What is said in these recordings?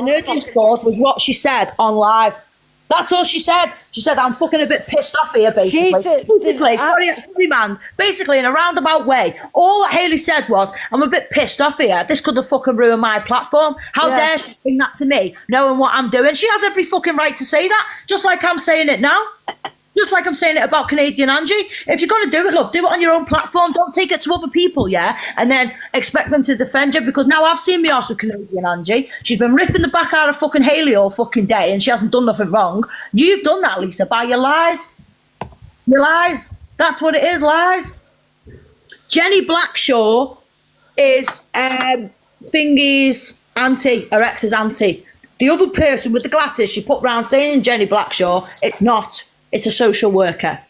the nerding scored was what she said on live. That's all she said. She said, I'm fucking a bit pissed off here, basically. Sorry, man. Basically, in a roundabout way, all that Hayley said was, I'm a bit pissed off here. This could have fucking ruined my platform. How dare she bring that to me, knowing what I'm doing? She has every fucking right to say that, just like I'm saying it now. Just like I'm saying it about Canadian Angie. If you're going to do it, love, do it on your own platform. Don't take it to other people, yeah? And then expect them to defend you, because now I've seen me arse with Canadian Angie. She's been ripping the back out of fucking Hayley all fucking day, and she hasn't done nothing wrong. You've done that, Lisa, by your lies. Your lies. That's what it is, lies. Jenny Blackshaw is Thingy's auntie, her ex's auntie. The other person with the glasses she put round saying Jenny Blackshaw, it's not. It's a social worker.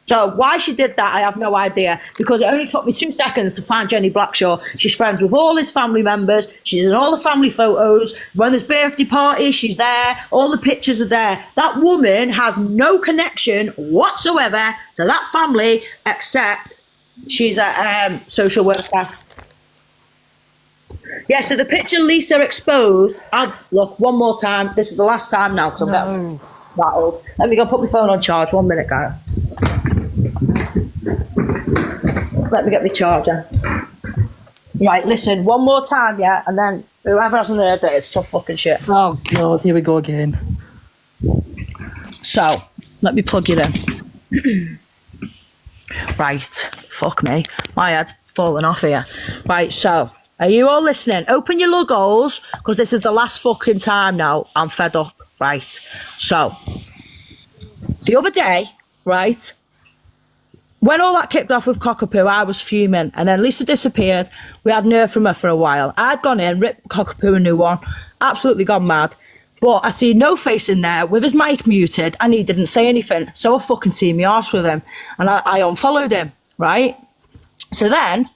So why she did that, I have no idea, because it only took me 2 seconds to find Jenny Blackshaw. She's friends with all his family members. She's in all the family photos. When there's birthday parties, she's there. All the pictures are there. That woman has no connection whatsoever to that family, except she's a social worker. Yeah, so the picture Lisa exposed, look, one more time. This is the last time now, because I'm getting rattled. Let me go put my phone on charge. 1 minute, guys. Let me get my charger. Right, listen, one more time, yeah, and then whoever hasn't heard it, it's tough fucking shit. Oh, God, here we go again. So, let me plug you in. Right, fuck me. My head's falling off here. Right, so, are you all listening? Open your lug holes, because this is the last fucking time now. I'm fed up. Right, so, the other day, right, when all that kicked off with Cockapoo, I was fuming, and then Lisa disappeared. We hadn't heard from her for a while. I'd gone in, ripped Cockapoo a new one, absolutely gone mad, but I see No Face in there with his mic muted, and he didn't say anything, so I fucking see me arse with him, and I unfollowed him, right? So then,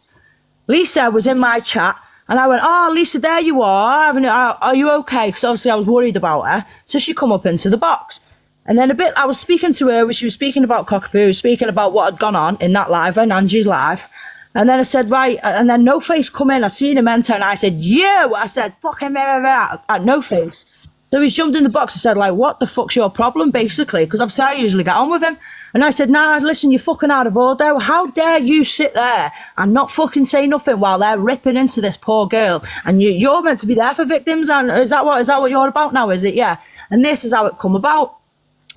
Lisa was in my chat, and I went, oh, Lisa, there you are. Are you okay? Because obviously I was worried about her. So she come up into the box. And then I was speaking to her. She was speaking about Cockapoo, speaking about what had gone on in that live, and Angie's live. And then I said, right. And then No Face come in. I seen him enter, and I said, you. I said, fucking at No Face. So he's jumped in the box and said, like, what the fuck's your problem, basically? Because obviously I usually get on with him. And I said, nah, listen, you're fucking out of order. How dare you sit there and not fucking say nothing while they're ripping into this poor girl? And you're meant to be there for victims, and is that what you're about now, is it? Yeah. And this is how it come about.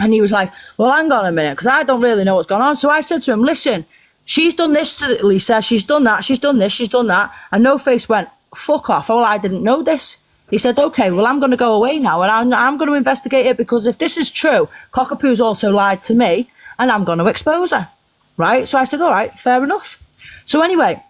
And he was like, well, hang on a minute, because I don't really know what's going on. So I said to him, listen, she's done this to Lisa, she's done that, she's done this, she's done that. And No Face went, fuck off. Oh, I didn't know this. He said, okay, well, I'm going to go away now, and I'm going to investigate it, because if this is true, Cockapoo's also lied to me, and I'm going to expose her, right? So I said, all right, fair enough. So anyway,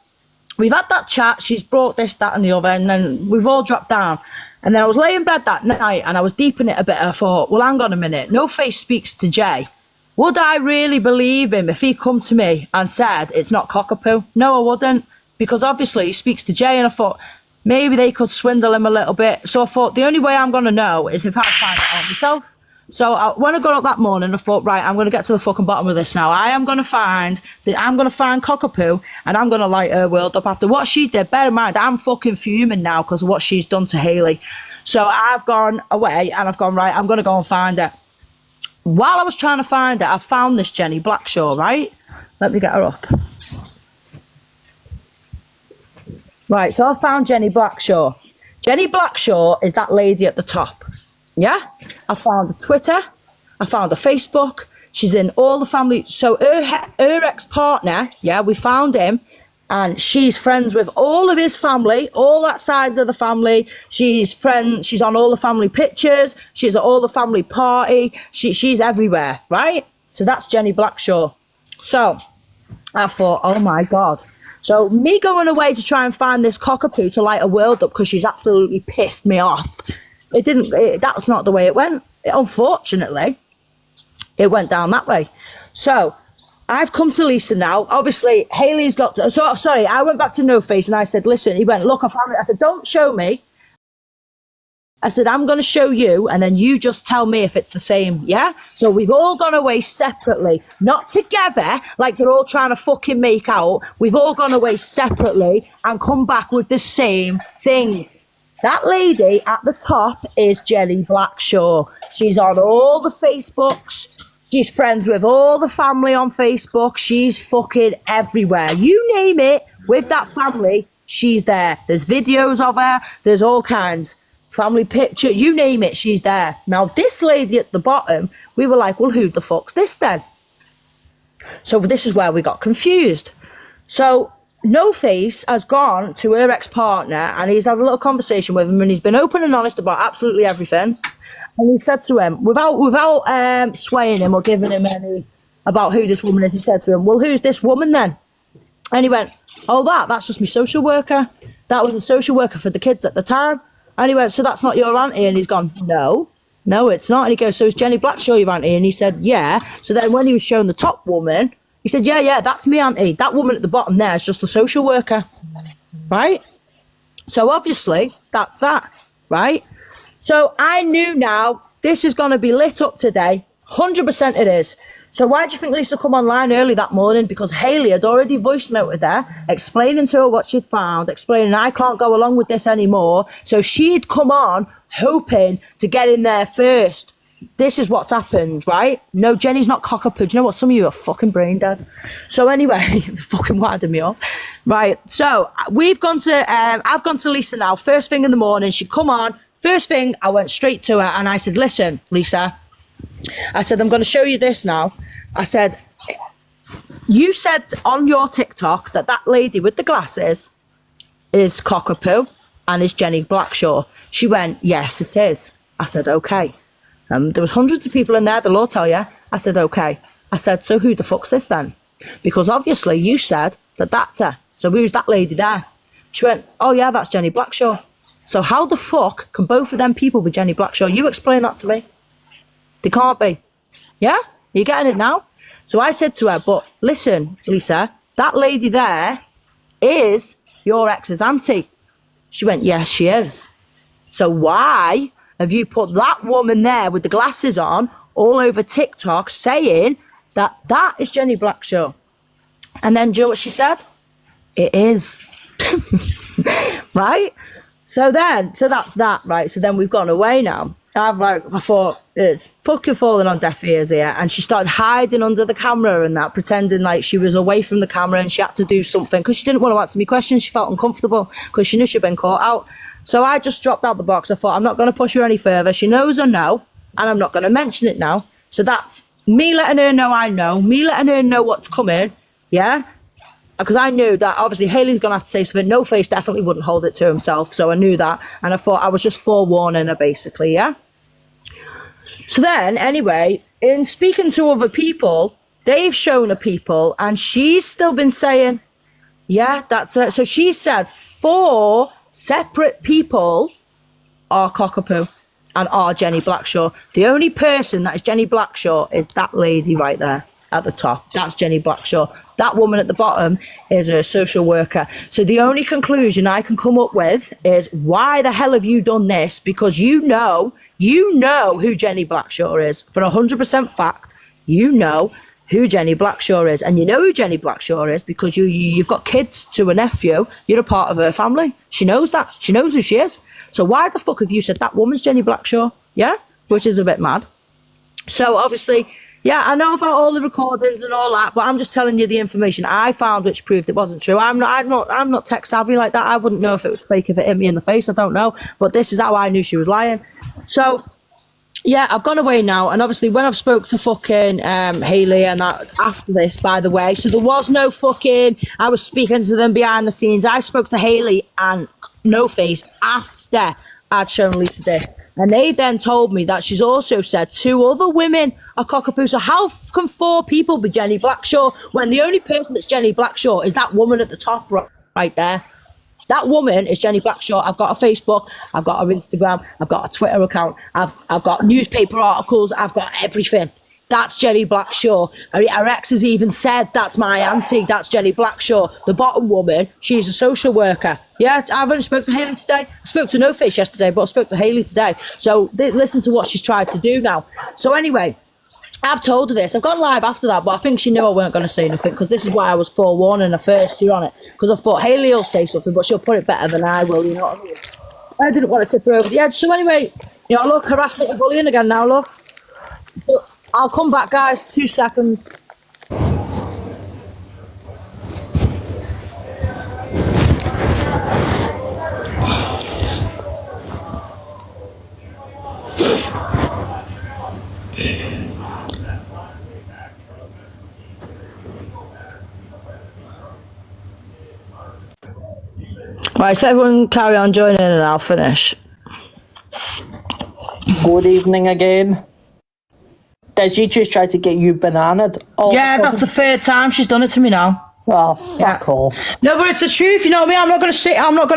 we've had that chat. She's brought this, that, and the other, and then we've all dropped down. And then I was laying in bed that night, and I was deep in it a bit, and I thought, well, hang on a minute. No Face speaks to Jay. Would I really believe him if he come to me and said it's not Cockapoo? No, I wouldn't, because obviously he speaks to Jay, and I thought maybe they could swindle him a little bit. So I thought the only way I'm going to know is if I find it out myself. So when I got up that morning, I thought, right, I'm going to get to the fucking bottom of this now. I'm going to find Cockapoo, and I'm going to light her world up after what she did. Bear in mind, I'm fucking fuming now because of what she's done to Hayley. So I've gone away, and I've gone, right, I'm going to go and find her. While I was trying to find her, I found this Jenny Blackshaw, right? Let me get her up. Right, so I found Jenny Blackshaw. Jenny Blackshaw is that lady at the top. Yeah, I found her Twitter, I found her Facebook, she's in all the family, so her ex-partner, yeah, we found him, and she's friends with all of his family, all that side of the family, she's on all the family pictures, she's at all the family party, she's everywhere, right? So that's Jenny Blackshaw. So, I thought, oh my God. So me going away to try and find this Cockapoo to light a world up because she's absolutely pissed me off, that was not the way it went. Unfortunately, it went down that way. So I've come to Lisa now. Obviously, Hayley's got... sorry, I went back to No Face and I said, listen, he went, look, I found it. I said, don't show me. I said, I'm going to show you, and then you just tell me if it's the same, yeah? So we've all gone away separately, not together, like they're all trying to fucking make out. We've all gone away separately and come back with the same thing. That lady at the top is Jenny Blackshaw. She's on all the Facebooks. She's friends with all the family on Facebook. She's fucking everywhere. You name it, with that family, she's there. There's videos of her. There's all kinds. Family picture, you name it, she's there. Now, this lady at the bottom, we were like, well, who the fuck's this then? So this is where we got confused. So No Face has gone to her ex-partner and he's had a little conversation with him and he's been open and honest about absolutely everything. And he said to him, without swaying him or giving him any about who this woman is, he said to him, well, who's this woman then? And he went, oh, that's just my social worker. That was a social worker for the kids at the time. And he went, so that's not your auntie? And he's gone, no, it's not. And he goes, so is Jenny Blackshaw your auntie? And he said, yeah. So then when he was showing the top woman, he said, yeah, that's me auntie. That woman at the bottom there is just the social worker, right? So obviously, that's that, right? So I knew now this is going to be lit up today. 100% it is. So why do you think Lisa come online early that morning? Because Hayley had already voice noted her, explaining to her what she'd found, explaining I can't go along with this anymore. So she'd come on hoping to get in there first. This is what's happened, right? No, Jenny's not cockapoo. Do you know what? Some of you are fucking brain dead. So anyway, fucking winding me up. Right, so I've gone to Lisa now. First thing in the morning, she'd come on. First thing, I went straight to her and I said, listen, Lisa, I said, I'm going to show you this now. I said, you said on your TikTok that lady with the glasses is cockapoo and is Jenny Blackshaw. She went, yes, it is. I said, okay. There was hundreds of people in there, they'll all tell you. I said, okay. I said, so who the fuck's this then? Because obviously you said that that's her. So who's that lady there? She went, oh yeah, that's Jenny Blackshaw. So how the fuck can both of them people be Jenny Blackshaw? You explain that to me. They can't be. Yeah? Are you getting it now? So I said to her, but listen, Lisa, that lady there is your ex's auntie. She went, yes, she is. So why have you put that woman there with the glasses on all over TikTok saying that is Jenny Blackshaw? And then do you know what she said? It is. Right? So that's that, right? So then we've gone away now. I thought, it's fucking falling on deaf ears here. And she started hiding under the camera and that, pretending like she was away from the camera and she had to do something because she didn't want to answer me questions. She felt uncomfortable because she knew she'd been caught out. So I just dropped out the box. I thought, I'm not going to push her any further. She knows I know, and I'm not going to mention it now. So that's me letting her know I know, me letting her know what's coming, yeah? Because I knew that obviously Hayley's going to have to say something. No Face definitely wouldn't hold it to himself, so I knew that. And I thought I was just forewarning her, basically, yeah? So then, anyway, in speaking to other people, they've shown her people, and she's still been saying, yeah, that's it. So she said 4 separate people are cockapoo and are Jenny Blackshaw. The only person that is Jenny Blackshaw is that lady right there at the top. That's Jenny Blackshaw. That woman at the bottom is a social worker. So the only conclusion I can come up with is, why the hell have you done this? Because you know who Jenny Blackshaw is. For 100% fact, you know who Jenny Blackshaw is. And you know who Jenny Blackshaw is because you've got kids to a nephew. You're a part of her family. She knows that. She knows who she is. So why the fuck have you said that woman's Jenny Blackshaw? Yeah? Which is a bit mad. So obviously, yeah, I know about all the recordings and all that, but I'm just telling you the information I found which proved it wasn't true. I'm not tech savvy like that. I wouldn't know if it was fake if it hit me in the face. I don't know. But this is how I knew she was lying. So yeah, I've gone away now, and obviously when I've spoke to fucking Hayley and that after this, by the way, so there was no fucking, I was speaking to them behind the scenes. I spoke to Hayley and No Face after I'd shown Lisa this, and they then told me that she's also said 2 other women are cockapoo. So how can 4 people be Jenny Blackshaw when the only person that's Jenny Blackshaw is that woman at the top right there? That woman is Jenny Blackshaw. I've got a Facebook, I've got her Instagram, I've got a Twitter account, I've got newspaper articles, I've got everything. That's Jenny Blackshaw. Her ex has even said, that's my auntie, that's Jenny Blackshaw. The bottom woman, she's a social worker. Yeah, I've only spoke to Hayley today. I spoke to No Face yesterday, but I spoke to Hayley today. So listen to what she's tried to do now. So anyway, I've told her this. I've gone live after that, but I think she knew I weren't going to say anything because this is why I was forewarning her first year on it. Because I thought Hayley will say something, but she'll put it better than I will, you know what I mean? I didn't want to tip her over the edge. So anyway, you know, look, harassment and bullying again now, look. So I'll come back, guys. 2 seconds. Right, so everyone carry on joining and I'll finish. Good evening again. Did she just try to get you bananaed? Yeah, that's the 3rd time she's done it to me now. Oh, fuck off. No, but it's the truth, you know what I mean? I'm not gonna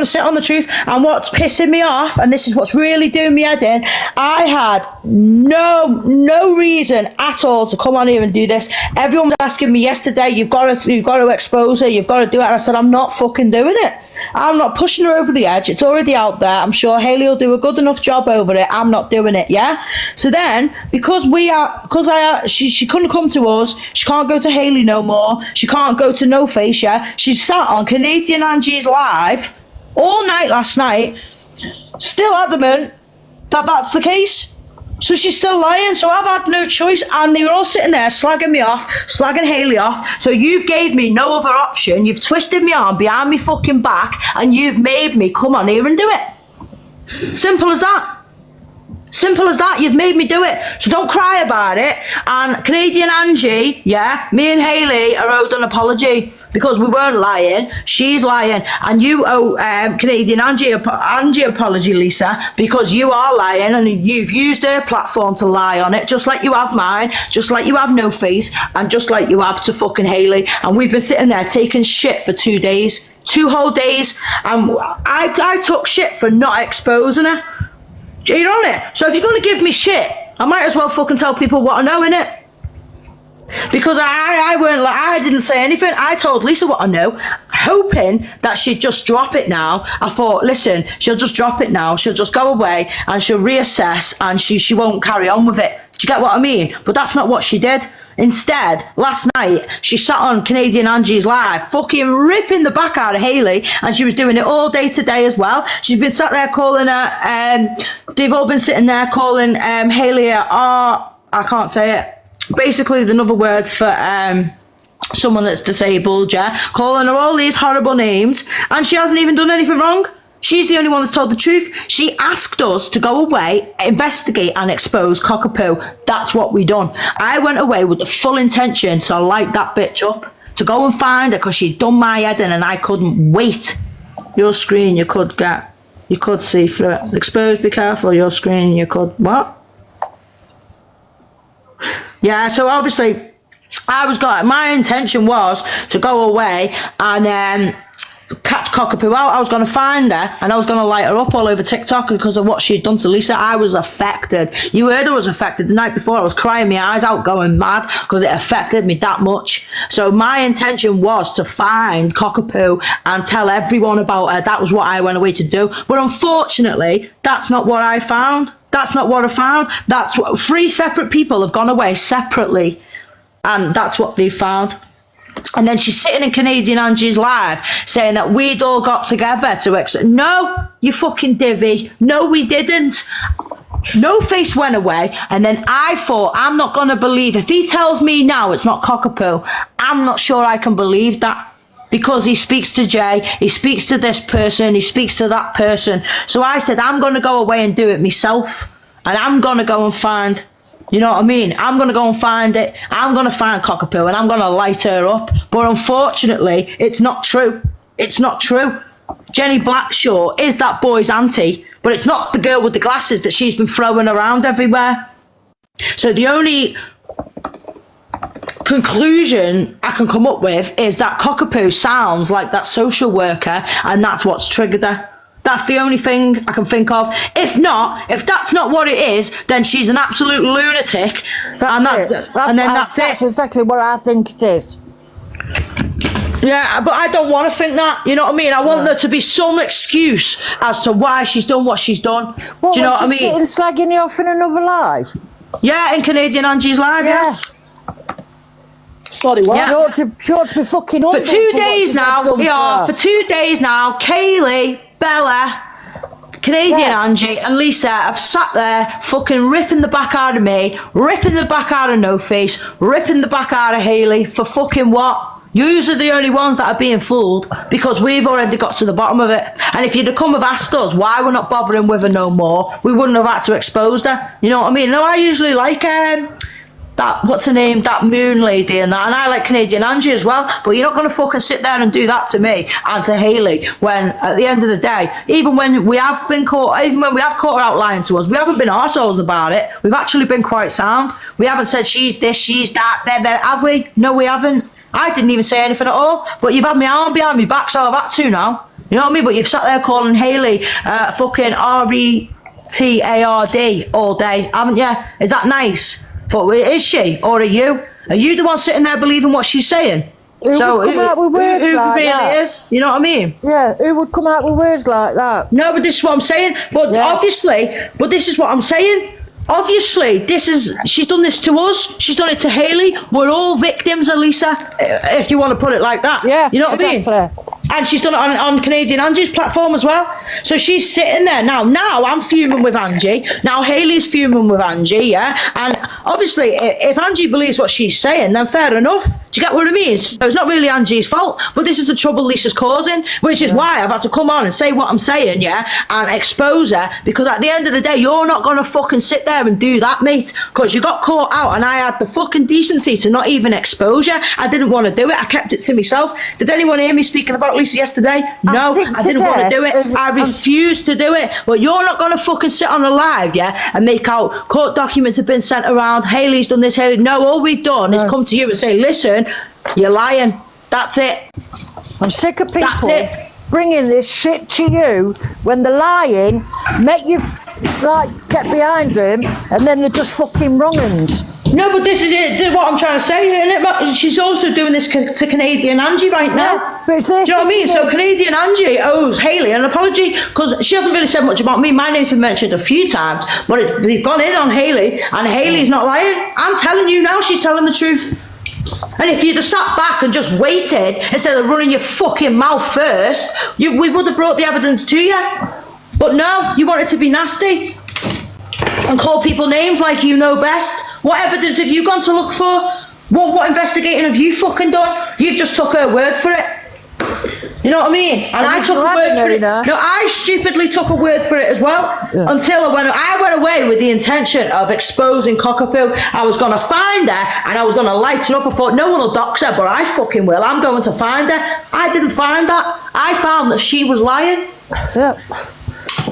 sit on the truth. And what's pissing me off, and this is what's really doing me head in, I had no reason at all to come on here and do this. Everyone was asking me yesterday, you've got to expose her, you've got to do it. And I said, I'm not fucking doing it. I'm not pushing her over the edge. It's already out there. I'm sure Hayley will do a good enough job over it. I'm not doing it, yeah? So then, she couldn't come to us, she can't go to Hayley no more, she can't go to No Face, yeah? She sat on Canadian Angie's live all night last night, still adamant that that's the case. So she's still lying, so I've had no choice, and they were all sitting there slagging me off, slagging Hayley off, so you've gave me no other option, you've twisted me arm behind me fucking back, and you've made me come on here and do it. Simple as that. Simple as that, you've made me do it. So don't cry about it. And Canadian Angie, yeah, me and Hayley are owed an apology because we weren't lying. She's lying. And you owe Canadian Angie apology, Lisa, because you are lying and you've used her platform to lie on it, just like you have mine, just like you have No Face, and just like you have to fucking Hayley. And we've been sitting there taking shit for 2 days, 2 whole days. And I took shit for not exposing her. You're on it. So if you're going to give me shit, I might as well fucking tell people what I know, innit? Because I didn't say anything. I told Lisa what I know, hoping that she'd just drop it now. I thought, listen, she'll just drop it now. She'll just go away and she'll reassess and she won't carry on with it. Do you get what I mean? But that's not what she did. Instead, last night, she sat on Canadian Angie's live, fucking ripping the back out of Hayley, and she was doing it all day today as well. She's been sat there calling her, they've all been sitting there calling Hayley I can't say it. Basically, another word for someone that's disabled, yeah? Calling her all these horrible names, and she hasn't even done anything wrong. She's the only one that's told the truth. She asked us to go away, investigate and expose Cockapoo. That's what we done. I went away with the full intention to light that bitch up, to go and find her because she'd done my head in and I couldn't wait. Your screen you could see through it. Expose, be careful, your screen you could, what? Yeah, so obviously my intention was to go away and catch Cockapoo out. I was going to find her and I was going to light her up all over TikTok because of what she'd done to Lisa. I was affected. You heard I was affected. The night before I was crying my eyes out, going mad because it affected me that much. So my intention was to find Cockapoo and tell everyone about her. That was what I went away to do. But unfortunately, that's not what I found. That's not what I found. That's what 3 separate people have gone away separately and that's what they found. And then she's sitting in Canadian Angie's live saying that we'd all got together to no, you fucking divvy. No, we didn't. No Face went away. And then I thought, I'm not going to believe. If he tells me now it's not Cockapoo, I'm not sure I can believe that. Because he speaks to Jay, he speaks to this person, he speaks to that person. So I said, I'm going to go away and do it myself. And I'm going to go and find... You know what I mean? I'm going to go and find it. I'm going to find Cockapoo and I'm going to light her up. But unfortunately, it's not true. It's not true. Jenny Blackshaw is that boy's auntie, but it's not the girl with the glasses that she's been throwing around everywhere. So the only conclusion I can come up with is that Cockapoo sounds like that social worker and that's what's triggered her. That's the only thing I can think of. If that's not what it is, then she's an absolute lunatic. That's exactly what I think it is. Yeah, but I don't want to think that. You know what I mean? I want there to be some excuse as to why she's done what she's done. What, do you know what I mean? Sitting slagging you off in another live? Yeah, in Canadian Angie's live, yeah. Sorry, what? Yeah. She ought to be fucking for 2 days now, for 2 days now, Kaylee, Bella, Canadian Yeah. Angie and Lisa have sat there fucking ripping the back out of me, ripping the back out of No Face, ripping the back out of Hayley for fucking what? Yous are the only ones that are being fooled because we've already got to the bottom of it. And if you'd have come have asked us why we're not bothering with her no more, we wouldn't have had to expose her. You know what I mean? No, I usually like that, what's her name, that Moon lady and that, and I like Canadian Angie as well, but you're not going to fucking sit there and do that to me and to Hayley when at the end of the day, even when we have caught her out lying to us, we haven't been arseholes about it. We've actually been quite sound. We haven't said she's this, she's that, have we? No, we haven't. I didn't even say anything at all, but you've had my arm behind my back, so I've had to now. You know what I mean? But you've sat there calling Hayley fucking retard all day, haven't you? Is that nice? But is she, or are you? Are you the one sitting there believing what she's saying? Who would come out with words who like really that? is? You know what I mean? Yeah, who would come out with words like that? No, but this is what I'm saying. But Yeah. obviously, this is what I'm saying. Obviously, she's done this to us. She's done it to Hayley. We're all victims, Elisa, if you want to put it like that. Yeah, you know what I mean? exactly. And she's done it on Canadian Angie's platform as well. So she's sitting there now. Now I'm fuming with Angie. Now Hayley's fuming with Angie, yeah? And obviously, if Angie believes what she's saying, then fair enough. Do you get what I mean? So it's not really Angie's fault, but this is the trouble Lisa's causing, which is why I've had to come on and say what I'm saying, yeah? And expose her, because at the end of the day, you're not going to fucking sit there and do that, mate, because you got caught out and I had the fucking decency to not even expose you. I didn't want to do it. I kept it to myself. Did anyone hear me speaking about Lisa yesterday? No, I didn't want to do it. I refused to do it. But you're not going to fucking sit on a live, yeah, and make out court documents have been sent around, Hayley's done this, Hayley. No, all we've done is come to you and say, listen, you're lying. That's it. I'm sick of That's people it. bringing this shit to you when they're lying, make you like get behind them, and then they're just fucking wrong uns. No, but this is it. This is what I'm trying to say here, isn't it? She's also doing this to Canadian Angie right now. Yeah, but Do you know what I mean? So Canadian Angie owes Hayley an apology because she hasn't really said much about me. My name's been mentioned a few times, but they've gone in on Hayley, and Hayley's not lying. I'm telling you now, she's telling the truth. And if you'd have sat back and just waited instead of running your fucking mouth first, we would have brought the evidence to you. But no, you wanted to be nasty and call people names like you know best. What evidence have you gone to look for? What investigating have you fucking done? You've just took her word for it. You know what I mean? And I took a word for it. No, I stupidly took a word for it as well. Yeah. Until I went away with the intention of exposing Cockapoo. I was going to find her and I was going to light her up. I thought, no one will dox her, but I fucking will. I'm going to find her. I didn't find that. I found that she was lying. Yeah.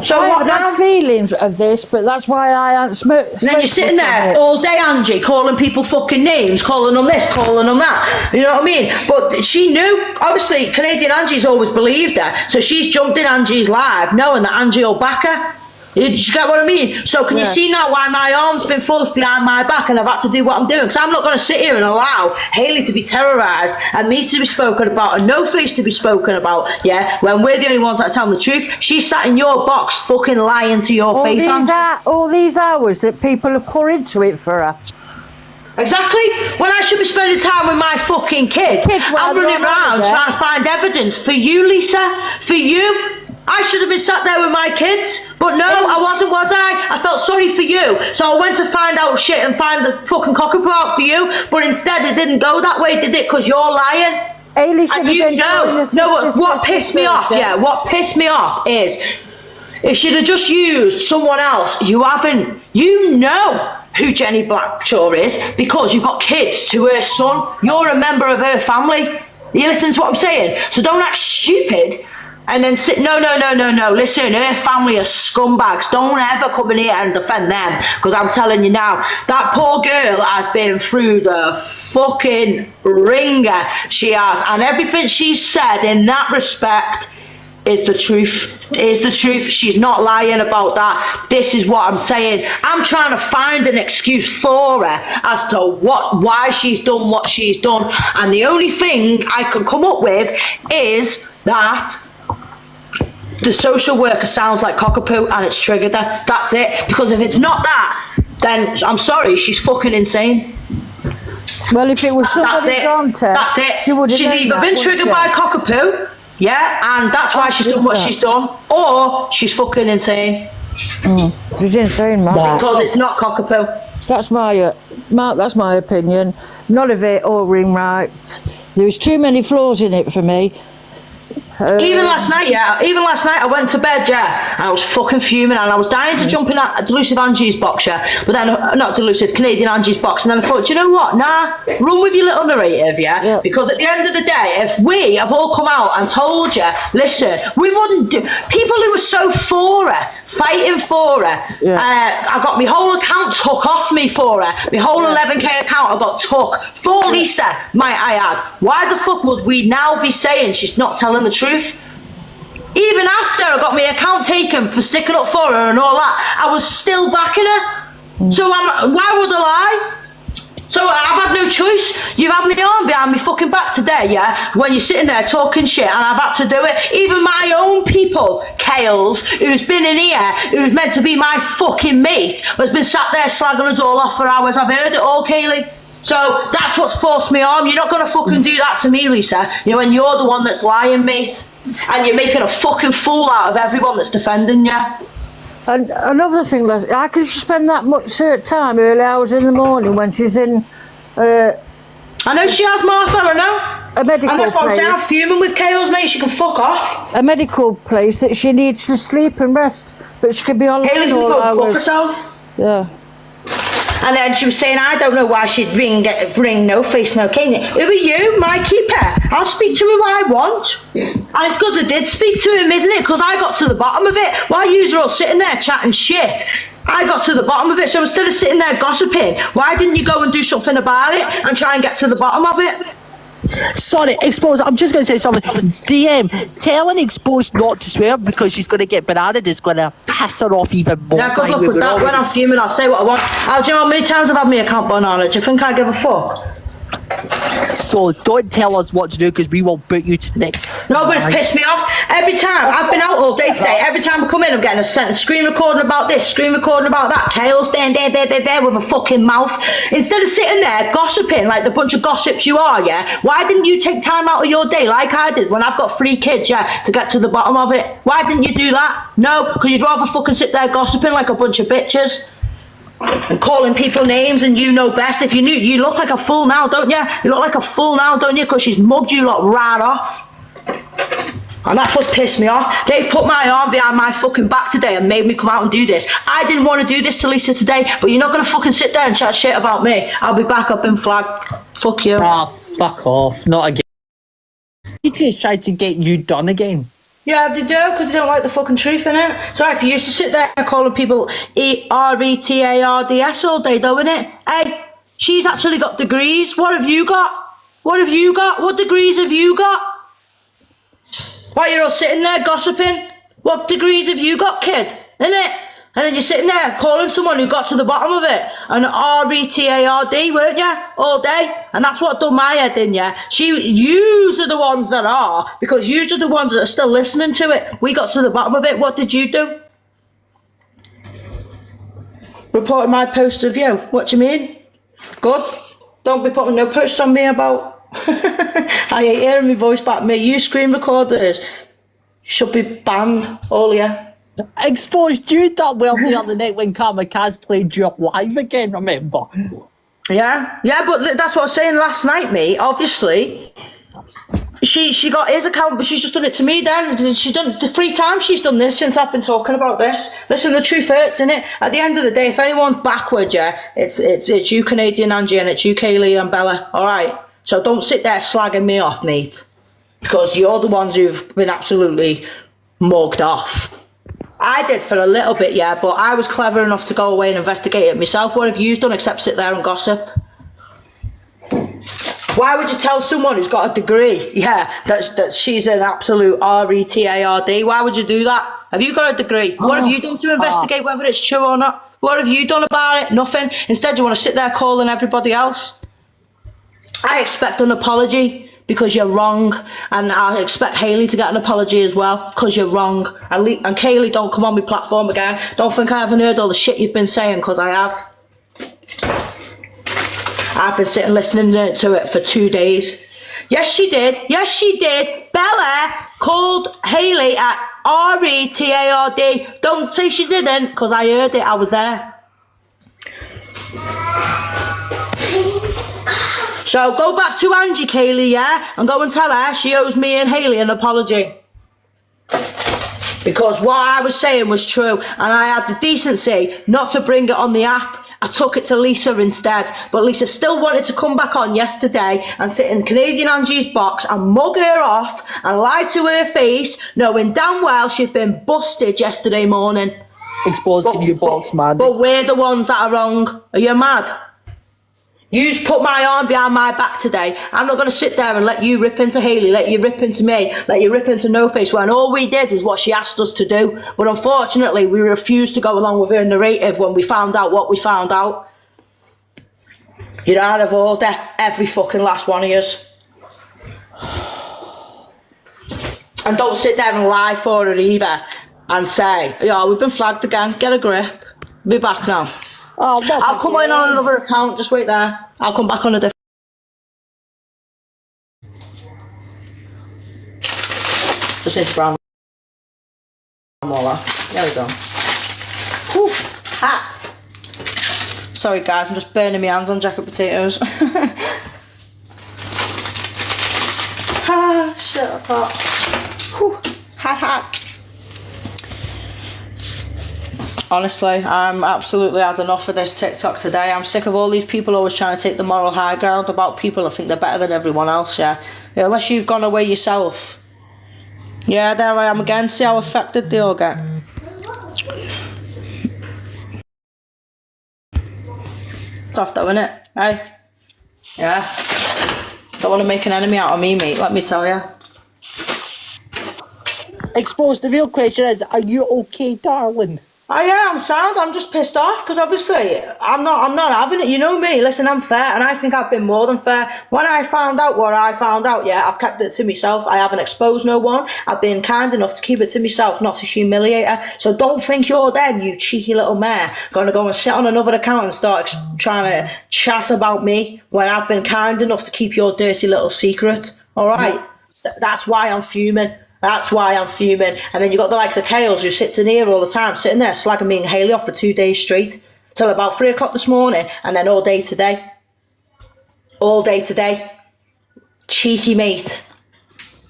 So I what now? have feelings of this, but that's why I aren't And then you're sitting there all day, Angie, calling people fucking names, calling them this, calling them that. You know what I mean? But she knew. Obviously, Canadian Angie's always believed her, so she's jumped in Angie's live, knowing that Angie will back her. You get what I mean? So can you see now why my arm's been forced behind my back and I've had to do what I'm doing? Because I'm not going to sit here and allow Hayley to be terrorised and me to be spoken about and No Face to be spoken about, yeah, when we're the only ones that are telling the truth. She's sat in your box fucking lying to your face, Angie. All these hours that people have put into it for her. Exactly. When I should be spending time with my fucking kids, I'm running around trying to find evidence for you, Lisa, for you. I should have been sat there with my kids, but no, I wasn't, was I? I felt sorry for you, so I went to find out shit and find the fucking cockapoo out for you, but instead it didn't go that way, did it? Because you're lying. And you know, what pissed me off, what pissed me off is, if she'd have just used someone else, you know who Jenny Blackshaw is, because you've got kids to her son, you're a member of her family. Are you listening to what I'm saying? So don't act stupid. And then no, listen, her family are scumbags. Don't ever come in here and defend them. Because I'm telling you now, that poor girl has been through the fucking ringer. She has. And everything she's said in that respect is the truth. She's not lying about that. This is what I'm saying. I'm trying to find an excuse for her as to why she's done what she's done. And the only thing I can come up with is that the social worker sounds like cockapoo and it's triggered her. That's it. Because if it's not that, then I'm sorry, she's fucking insane. Well, if it was somebody That's it. She's either been triggered by cockapoo Yeah, and that's why she's done what she's done. Or she's fucking insane. She's insane, man. Because it's not cockapoo. That's my Mark. That's my opinion. None of it all ring right. There was too many flaws in it for me. Even last night, I went to bed, and I was fucking fuming, and I was dying to jump in that Delusive Angie's box, but then, not Delusive, Canadian Angie's box, and then I thought, do you know what, nah, run with your little narrative, because at the end of the day, if we have all come out and told you, listen, we wouldn't do, people who were so for her, fighting for her, I got my whole account took off me for her, my whole 11k account I got took, for Lisa, might I add. Why the fuck would we now be saying she's not telling the truth? Even after I got my account taken for sticking up for her and all that, I was still backing her. So why would I lie? So I've had no choice. You've had me on behind me fucking back today, when you're sitting there talking shit, and I've had to do it. Even my own people, Kales, who's been in here, who's meant to be my fucking mate, has been sat there slagging us all off for hours. I've heard it all, Kaylee. So that's what's forced me on. You're not going to fucking do that to me, Lisa. When you're the one that's lying, mate. And you're making a fucking fool out of everyone that's defending you. And another thing, Les, how can she spend that much time, early hours in the morning, when she's in... I know she has, Martha, I know. A medical and that's what place. I'm saying, I'm fuming with Kales, mate. She can fuck off. A medical place that she needs to sleep and rest. But she could be on Kaylee can go and fuck herself. Yeah. And then she was saying, I don't know why she'd ring no face, no cane. Who are you, my keeper? I'll speak to who I want. And it's good I did speak to him, isn't it? Because I got to the bottom of it. While you were all sitting there chatting shit, I got to the bottom of it. So instead of sitting there gossiping, why didn't you go and do something about it and try and get to the bottom of it? Sorry, Exposed, I'm just going to say something. DM, telling Exposed not to swear because she's going to get bananaed is going to piss her off even more. Yeah, good luck with that. When I'm fuming, I'll say what I want. Do you know how many times I've had my account banana? Do you think I give a fuck? So don't tell us what to do because we will boot you to the next. No, but it's pissed me off. Every time, I've been out all day today, every time I come in, I'm getting a screen recording about this, screen recording about that. Kale's there with a fucking mouth. Instead of sitting there gossiping like the bunch of gossips you are, why didn't you take time out of your day like I did when I've got 3 kids, to get to the bottom of it? Why didn't you do that? No, because you'd rather fucking sit there gossiping like a bunch of bitches. And calling people names, and you know best. If you knew, you look like a fool now, don't you? You look like a fool now, don't you? Because she's mugged you lot right off. And that's what pissed me off. They've put my arm behind my fucking back today and made me come out and do this. I didn't want to do this to Lisa today, but you're not going to fucking sit there and chat shit about me. I'll be back up in flag. Fuck you. Ah, fuck off. Not again. He just tried to get you done again. Yeah, they do, because they don't like the fucking truth in it. Sorry, if you used to sit there calling people retards all day, though, innit? Hey, she's actually got degrees. What have you got? What have you got? What degrees have you got? While you're all sitting there gossiping, what degrees have you got, kid? Innit? And then you're sitting there calling someone who got to the bottom of it an retard, weren't you? All day. And that's what done my head in, Yous are the ones that are, because yous are the ones that are still listening to it. We got to the bottom of it. What did you do? Reporting my post of you. What do you mean? Good. Don't be putting no posts on me about... I hate hearing my voice back. Me, you screen recorders should be banned, all of you. Exposed, you done well the other night when Kamikaze played you live again, remember? Yeah, but that's what I was saying last night, mate. Obviously, she got his account, but she's just done it to me then. She's done the 3 times she's done this since I've been talking about this. Listen, the truth hurts, innit? At the end of the day, if anyone's backward, it's you, Canadian Angie, and it's you, Kaylee and Bella, alright? So don't sit there slagging me off, mate. Because you're the ones who've been absolutely mugged off. I did for a little bit, but I was clever enough to go away and investigate it myself. What have you done except sit there and gossip? Why would you tell someone who's got a degree, that she's an absolute retard? Why would you do that? Have you got a degree? What have you done to investigate whether it's true or not? What have you done about it? Nothing. Instead, you want to sit there calling everybody else. I expect an apology. Because you're wrong, and I expect Hayley to get an apology as well, because you're wrong. And Kaylee, don't come on my platform again. Don't think I haven't heard all the shit you've been saying, because I have. I've been sitting listening to it for 2 days. Yes, she did. Yes, she did. Bella, called Hayley at retard. Don't say she didn't, because I heard it. I was there. So go back to Angie, Kaylee, yeah, and go and tell her she owes me and Hayley an apology. Because what I was saying was true, and I had the decency not to bring it on the app. I took it to Lisa instead, but Lisa still wanted to come back on yesterday and sit in Canadian Angie's box and mug her off and lie to her face, knowing damn well she'd been busted yesterday morning. Exposed in your box, man. But we're the ones that are wrong. Are you mad? You just put my arm behind my back today. I'm not going to sit there and let you rip into Hayley, let you rip into me, let you rip into No Face, when all we did was what she asked us to do. But unfortunately, we refused to go along with her narrative when we found out what we found out. You're out of order, every fucking last one of yous. And don't sit there and lie for her either and say, yeah, we've been flagged again, get a grip. Be back now. Oh, I'll come in on another account, just wait there. I'll come back on a different. Just Instagram. There we go. Whew. Ha. Sorry guys, I'm just burning my hands on jacket potatoes. Ah, shit, that's hot. Whew. Hot. Honestly, I'm absolutely had enough of this TikTok today. I'm sick of all these people always trying to take the moral high ground about people that think they're better than everyone else, yeah? Unless you've gone away yourself. Yeah, there I am again. See how affected they all get. Tough though, innit? Hey? Yeah? Don't want to make an enemy out of me, mate, let me tell you. Exposed, the real question is, are you okay, darling? Oh yeah, I'm sound. I'm just pissed off because obviously I'm not having it. You know me. Listen, I'm fair, and I think I've been more than fair. When I found out what I found out, yeah, I've kept it to myself. I haven't exposed no one. I've been kind enough to keep it to myself, not to humiliate her. So don't think you're then, you cheeky little mare, gonna go and sit on another account and start trying to chat about me when I've been kind enough to keep your dirty little secret. All right, that's why I'm fuming. That's why I'm fuming. And then you got the likes of Kales who sits in here all the time, sitting there slagging me and Hayley off for 2 days straight till about 3 o'clock this morning, and then all day today. All day today. Cheeky mate.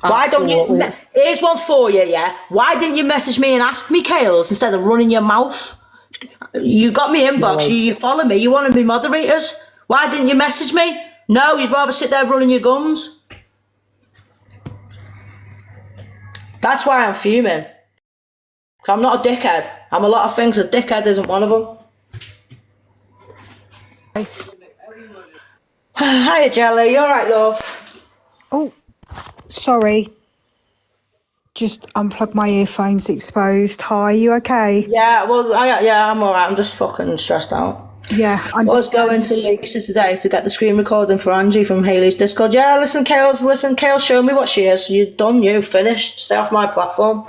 Why don't you? Here's one for you, yeah. Why didn't you message me and ask me, Kales, instead of running your mouth? You got me inbox. You follow me. You want to be moderators. Why didn't you message me? No, you'd rather sit there running your gums. That's why I'm fuming. Because I'm not a dickhead. I'm a lot of things. A dickhead isn't one of them. Hiya, Jelly. You alright, love? Oh, sorry. Just unplugged my earphones, exposed. Hi, you okay? Yeah, well, I'm alright. I'm just fucking stressed out. Yeah, I was going to Lisa today to get the screen recording for Angie from Hayley's Discord. Yeah, listen, Kale, show me what she is. You're done, you finished. Stay off my platform.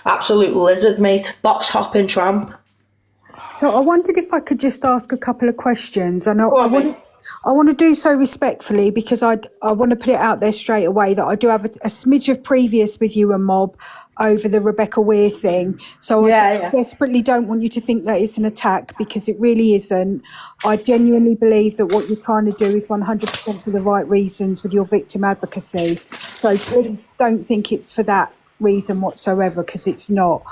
Absolute lizard, mate. Box hopping tramp. So I wondered if I could just ask a couple of questions. I want to do so respectfully because I want to put it out there straight away that I do have a smidge of previous with you and Mob over the Rebecca Weir thing. So I desperately don't want you to think that it's an attack because it really isn't. I genuinely believe that what you're trying to do is 100% for the right reasons with your victim advocacy. So please don't think it's for that reason whatsoever because it's not.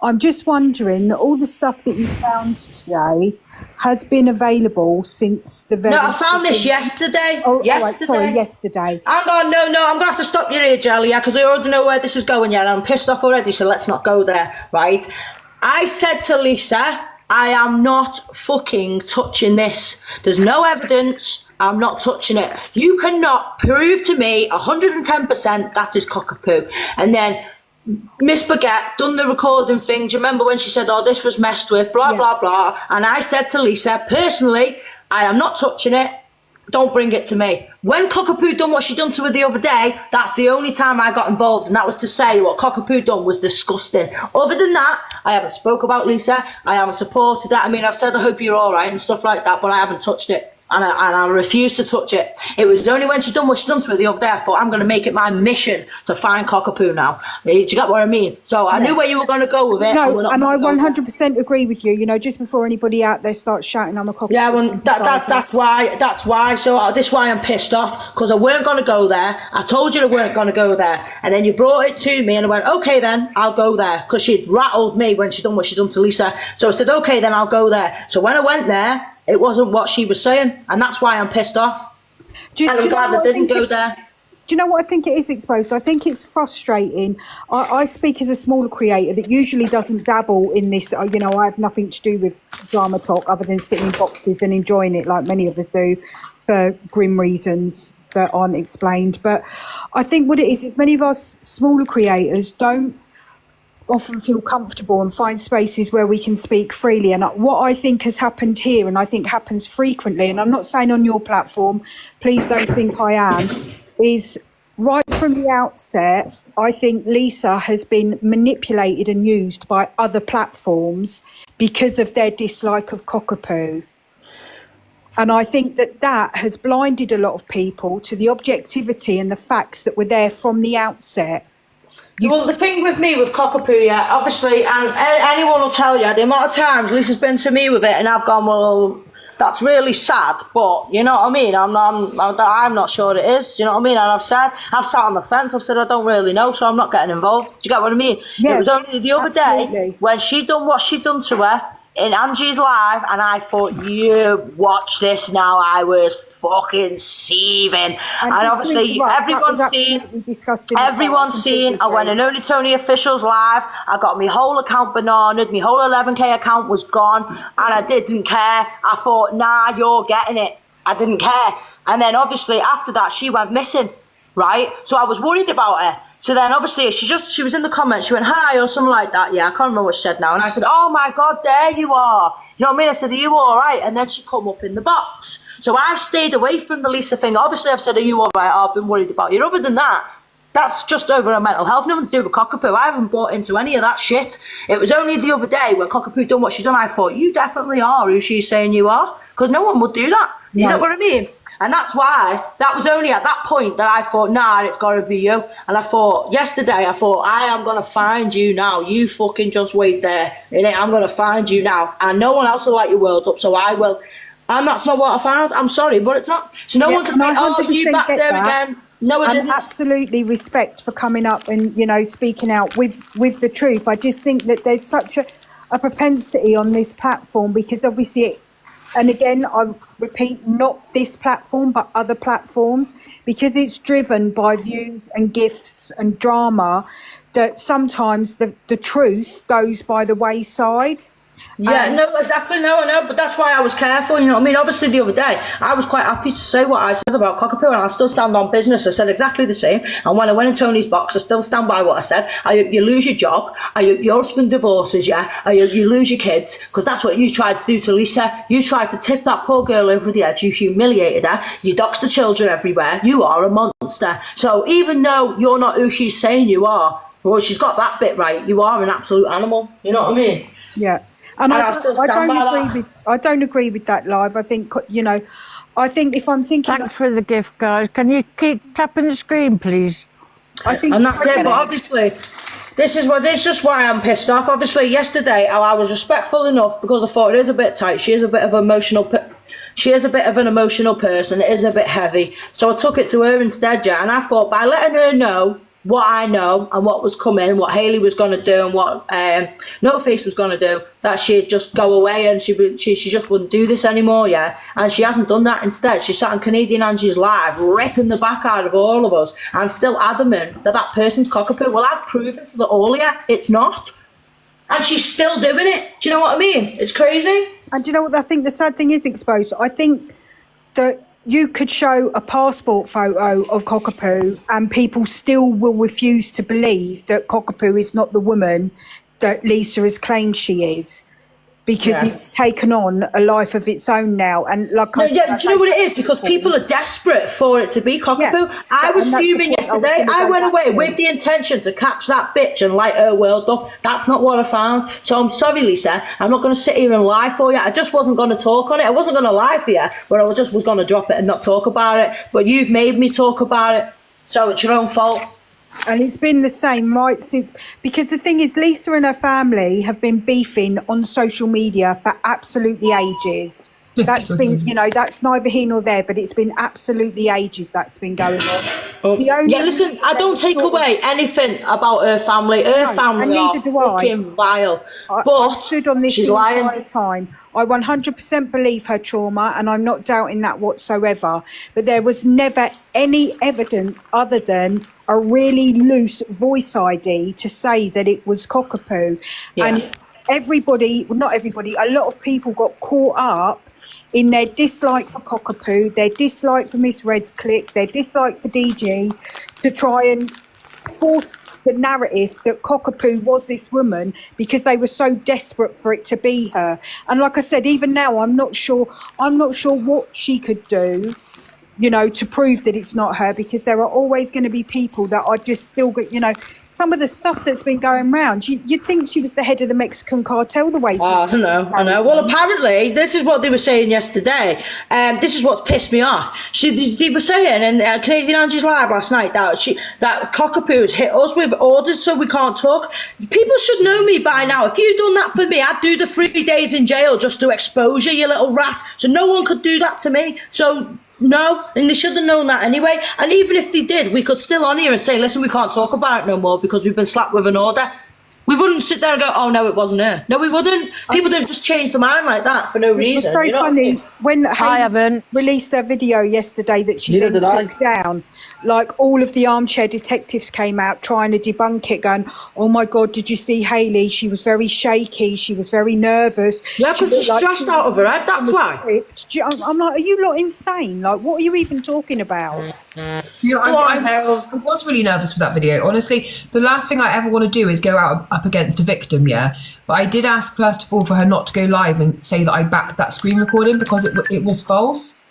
I'm just wondering that all the stuff that you found today has been available since the very... No, I found this yesterday. Oh, yesterday. Right, sorry, yesterday. Hang on, no, I'm going to have to stop you here, Jelly, because I already know where this is going, yeah, and I'm pissed off already, so let's not go there, right? I said to Lisa, I am not fucking touching this. There's no evidence. I'm not touching it. You cannot prove to me 110% that is cockapoo. And then Miss Baguette done the recording thing. Do you remember when she said, oh, this was messed with, blah, blah, blah. And I said to Lisa, personally, I am not touching it. Don't bring it to me. When Cockapoo done what she done to her the other day, that's the only time I got involved. And that was to say what Cockapoo done was disgusting. Other than that, I haven't spoke about Lisa. I haven't supported that. I mean, I've said I hope you're all right and stuff like that, but I haven't touched it. And I refused to touch it. It was only when she done what she done to her the other day, I thought, I'm going to make it my mission to find Cockapoo now. Do you get what I mean? So I knew where you were going to go with it. No, and I 100% agree with you. You know, just before anybody out there starts shouting, I'm a Cockapoo. Yeah, well, that's why. So this is why I'm pissed off, because I weren't going to go there. I told you I weren't going to go there. And then you brought it to me and I went, okay, then I'll go there. Because she'd rattled me when she done what she done to Lisa. So I said, okay, then I'll go there. So when I went there, it wasn't what she was saying, and that's why I'm pissed off. And I'm glad I didn't go there. Do you know what I think it is, Exposed? I think it's frustrating. I speak as a smaller creator that usually doesn't dabble in this. You know, I have nothing to do with drama talk other than sitting in boxes and enjoying it like many of us do for grim reasons that aren't explained. But I think what it is many of us smaller creators don't often feel comfortable and find spaces where we can speak freely. And what I think has happened here, and I think happens frequently, and I'm not saying on your platform, please don't think I am, is right from the outset, I think Lisa has been manipulated and used by other platforms because of their dislike of Cockapoo. And I think that has blinded a lot of people to the objectivity and the facts that were there from the outset. Well, the thing with me with Cockapoo, yeah, obviously, and anyone will tell you the amount of times Lisa's been to me with it, and I've gone, well, that's really sad, but you know what I mean. I'm not sure it is. You know what I mean? And I've sat on the fence. I've said I don't really know, so I'm not getting involved. Do you get what I mean? Yeah, it was only the other day when she done what she done to her in Angie's live, and I thought, you watch this now. I was fucking seething, and obviously everyone's seen. I went in Only Tony Official's live. I got my whole account bananaed. My whole 11k account was gone, and I didn't care. I thought, nah, you're getting it. I didn't care. And then obviously after that, she went missing, right? So I was worried about her. So then obviously she was in the comments, she went hi or something like that. Yeah, I can't remember what she said now. And I said, oh my God, there you are. You know what I mean? I said, are you all right? And then she come up in the box. So I stayed away from the Lisa thing. Obviously I've said, are you all right? I've been worried about you. Other than that, that's just over her mental health. Nothing to do with Cockapoo. I haven't bought into any of that shit. It was only the other day when Cockapoo done what she done, I thought, you definitely are who she's saying you are. Because no one would do that. You know what I mean? And that's why, that was only at that point that I thought, nah, it's got to be you. And I thought, yesterday, I am going to find you now. You fucking just wait there. I'm going to find you now. And no one else will light your world up, so I will. And that's not what I found. I'm sorry, but it's not. So no one can say, oh, you back there again. No, I didn't. Absolutely respect for coming up and, you know, speaking out with the truth. I just think that there's such a propensity on this platform because obviously and again, I repeat, not this platform, but other platforms, because it's driven by views and gifts and drama, that sometimes the truth goes by the wayside. Yeah, no, exactly, no, I know, but that's why I was careful, you know what I mean? Obviously, the other day, I was quite happy to say what I said about Cockapoo, and I still stand on business. I said exactly the same, and when I went in Tony's box, I still stand by what I said. I hope you lose your job, I hope your husband divorces you, I hope you lose your kids, because that's what you tried to do to Lisa. You tried to tip that poor girl over the edge, you humiliated her, you doxed the children everywhere, you are a monster. So even though you're not who she's saying you are, well, she's got that bit right, you are an absolute animal, you know what I mean? Yeah. And I don't agree with that, Live. I think, you know, I think if I'm thinking... Thanks for the gift, guys. Can you keep tapping the screen, please? I think, and that's it, but obviously, this is just why I'm pissed off. Obviously, yesterday, I was respectful enough because I thought it is a bit tight. She is a bit of an emotional person. It is a bit heavy. So I took it to her instead, yeah, and I thought by letting her know what I know and what was coming, what Hayley was going to do and what No Face was going to do, that she'd just go away and she just wouldn't do this anymore, yeah. And she hasn't done that. Instead, she sat on Canadian Angie's live, ripping the back out of all of us and still adamant that that person's Cockapoo. Well, I've proven to all of you it's not. And she's still doing it. Do you know what I mean? It's crazy. And do you know what I think the sad thing is, Exposed? I think that you could show a passport photo of Cockapoo and people still will refuse to believe that Cockapoo is not the woman that Lisa has claimed she is. because it's taken on a life of its own now. And like do you know what it is? Because people are desperate for it to be cockapoo. Yeah, I was and that's the fuming point I was yesterday. gonna I go went back away to. with the intention to catch that bitch and light her world up. That's not what I found. So I'm sorry, Lisa. I'm not going to sit here and lie for you. I just wasn't going to talk on it. I wasn't going to lie for you, but I just was going to drop it and not talk about it. But you've made me talk about it. So it's your own fault. And it's been the same right since, because the thing is, Lisa and her family have been beefing on social media for absolutely ages. That's been, you know, that's neither here nor there, but it's been absolutely ages that's been going on. The only Listen, I don't take away anything about her family. Her family and neither do I. fucking vile. I But stood on this she's the lying. entire time. I 100% believe her trauma, and I'm not doubting that whatsoever. But there was never any evidence other than a really loose voice ID to say that it was cockapoo. Yeah. And everybody, well, not everybody, a lot of people got caught up in their dislike for cockapoo, their dislike for Miss Red's clique, their dislike for DG, to try and force the narrative that cockapoo was this woman because they were so desperate for it to be her. And like I said, even now I'm not sure what she could do, you know, to prove that it's not her, because there are always going to be people that are just still, you know, some of the stuff that's been going around. You'd think she was the head of the Mexican cartel the way. Oh, I know. Well, apparently, this is what they were saying yesterday. This is what's pissed me off. They were saying in Canadian Angie's Live last night that cockapoo's hit us with orders so we can't talk. People should know me by now. If you'd done that for me, I'd do the 3 days in jail just to expose you, you little rat. So no one could do that to me. So no, and they should have known that anyway. And even if they did, we could still on here and say, listen, we can't talk about it no more because we've been slapped with an order. We wouldn't sit there and go, oh, no, it wasn't her. No, we wouldn't. People don't just change their mind like that for no reason. It was so you know funny when I Hayley haven't. released her video yesterday that she Neither then did I. took down. Like, all of the armchair detectives came out trying to debunk it, going, oh my God, did you see Hayley? She was very shaky. She was very nervous. Yeah, She because she's looked like stressed she out was of her head, in that's the why. script. I'm like, are you lot insane? Like, what are you even talking about? You know, Go on, I was really nervous with that video. Honestly, the last thing I ever want to do is go out up against a victim, yeah? But I did ask, first of all, for her not to go live and say that I backed that screen recording because it was false.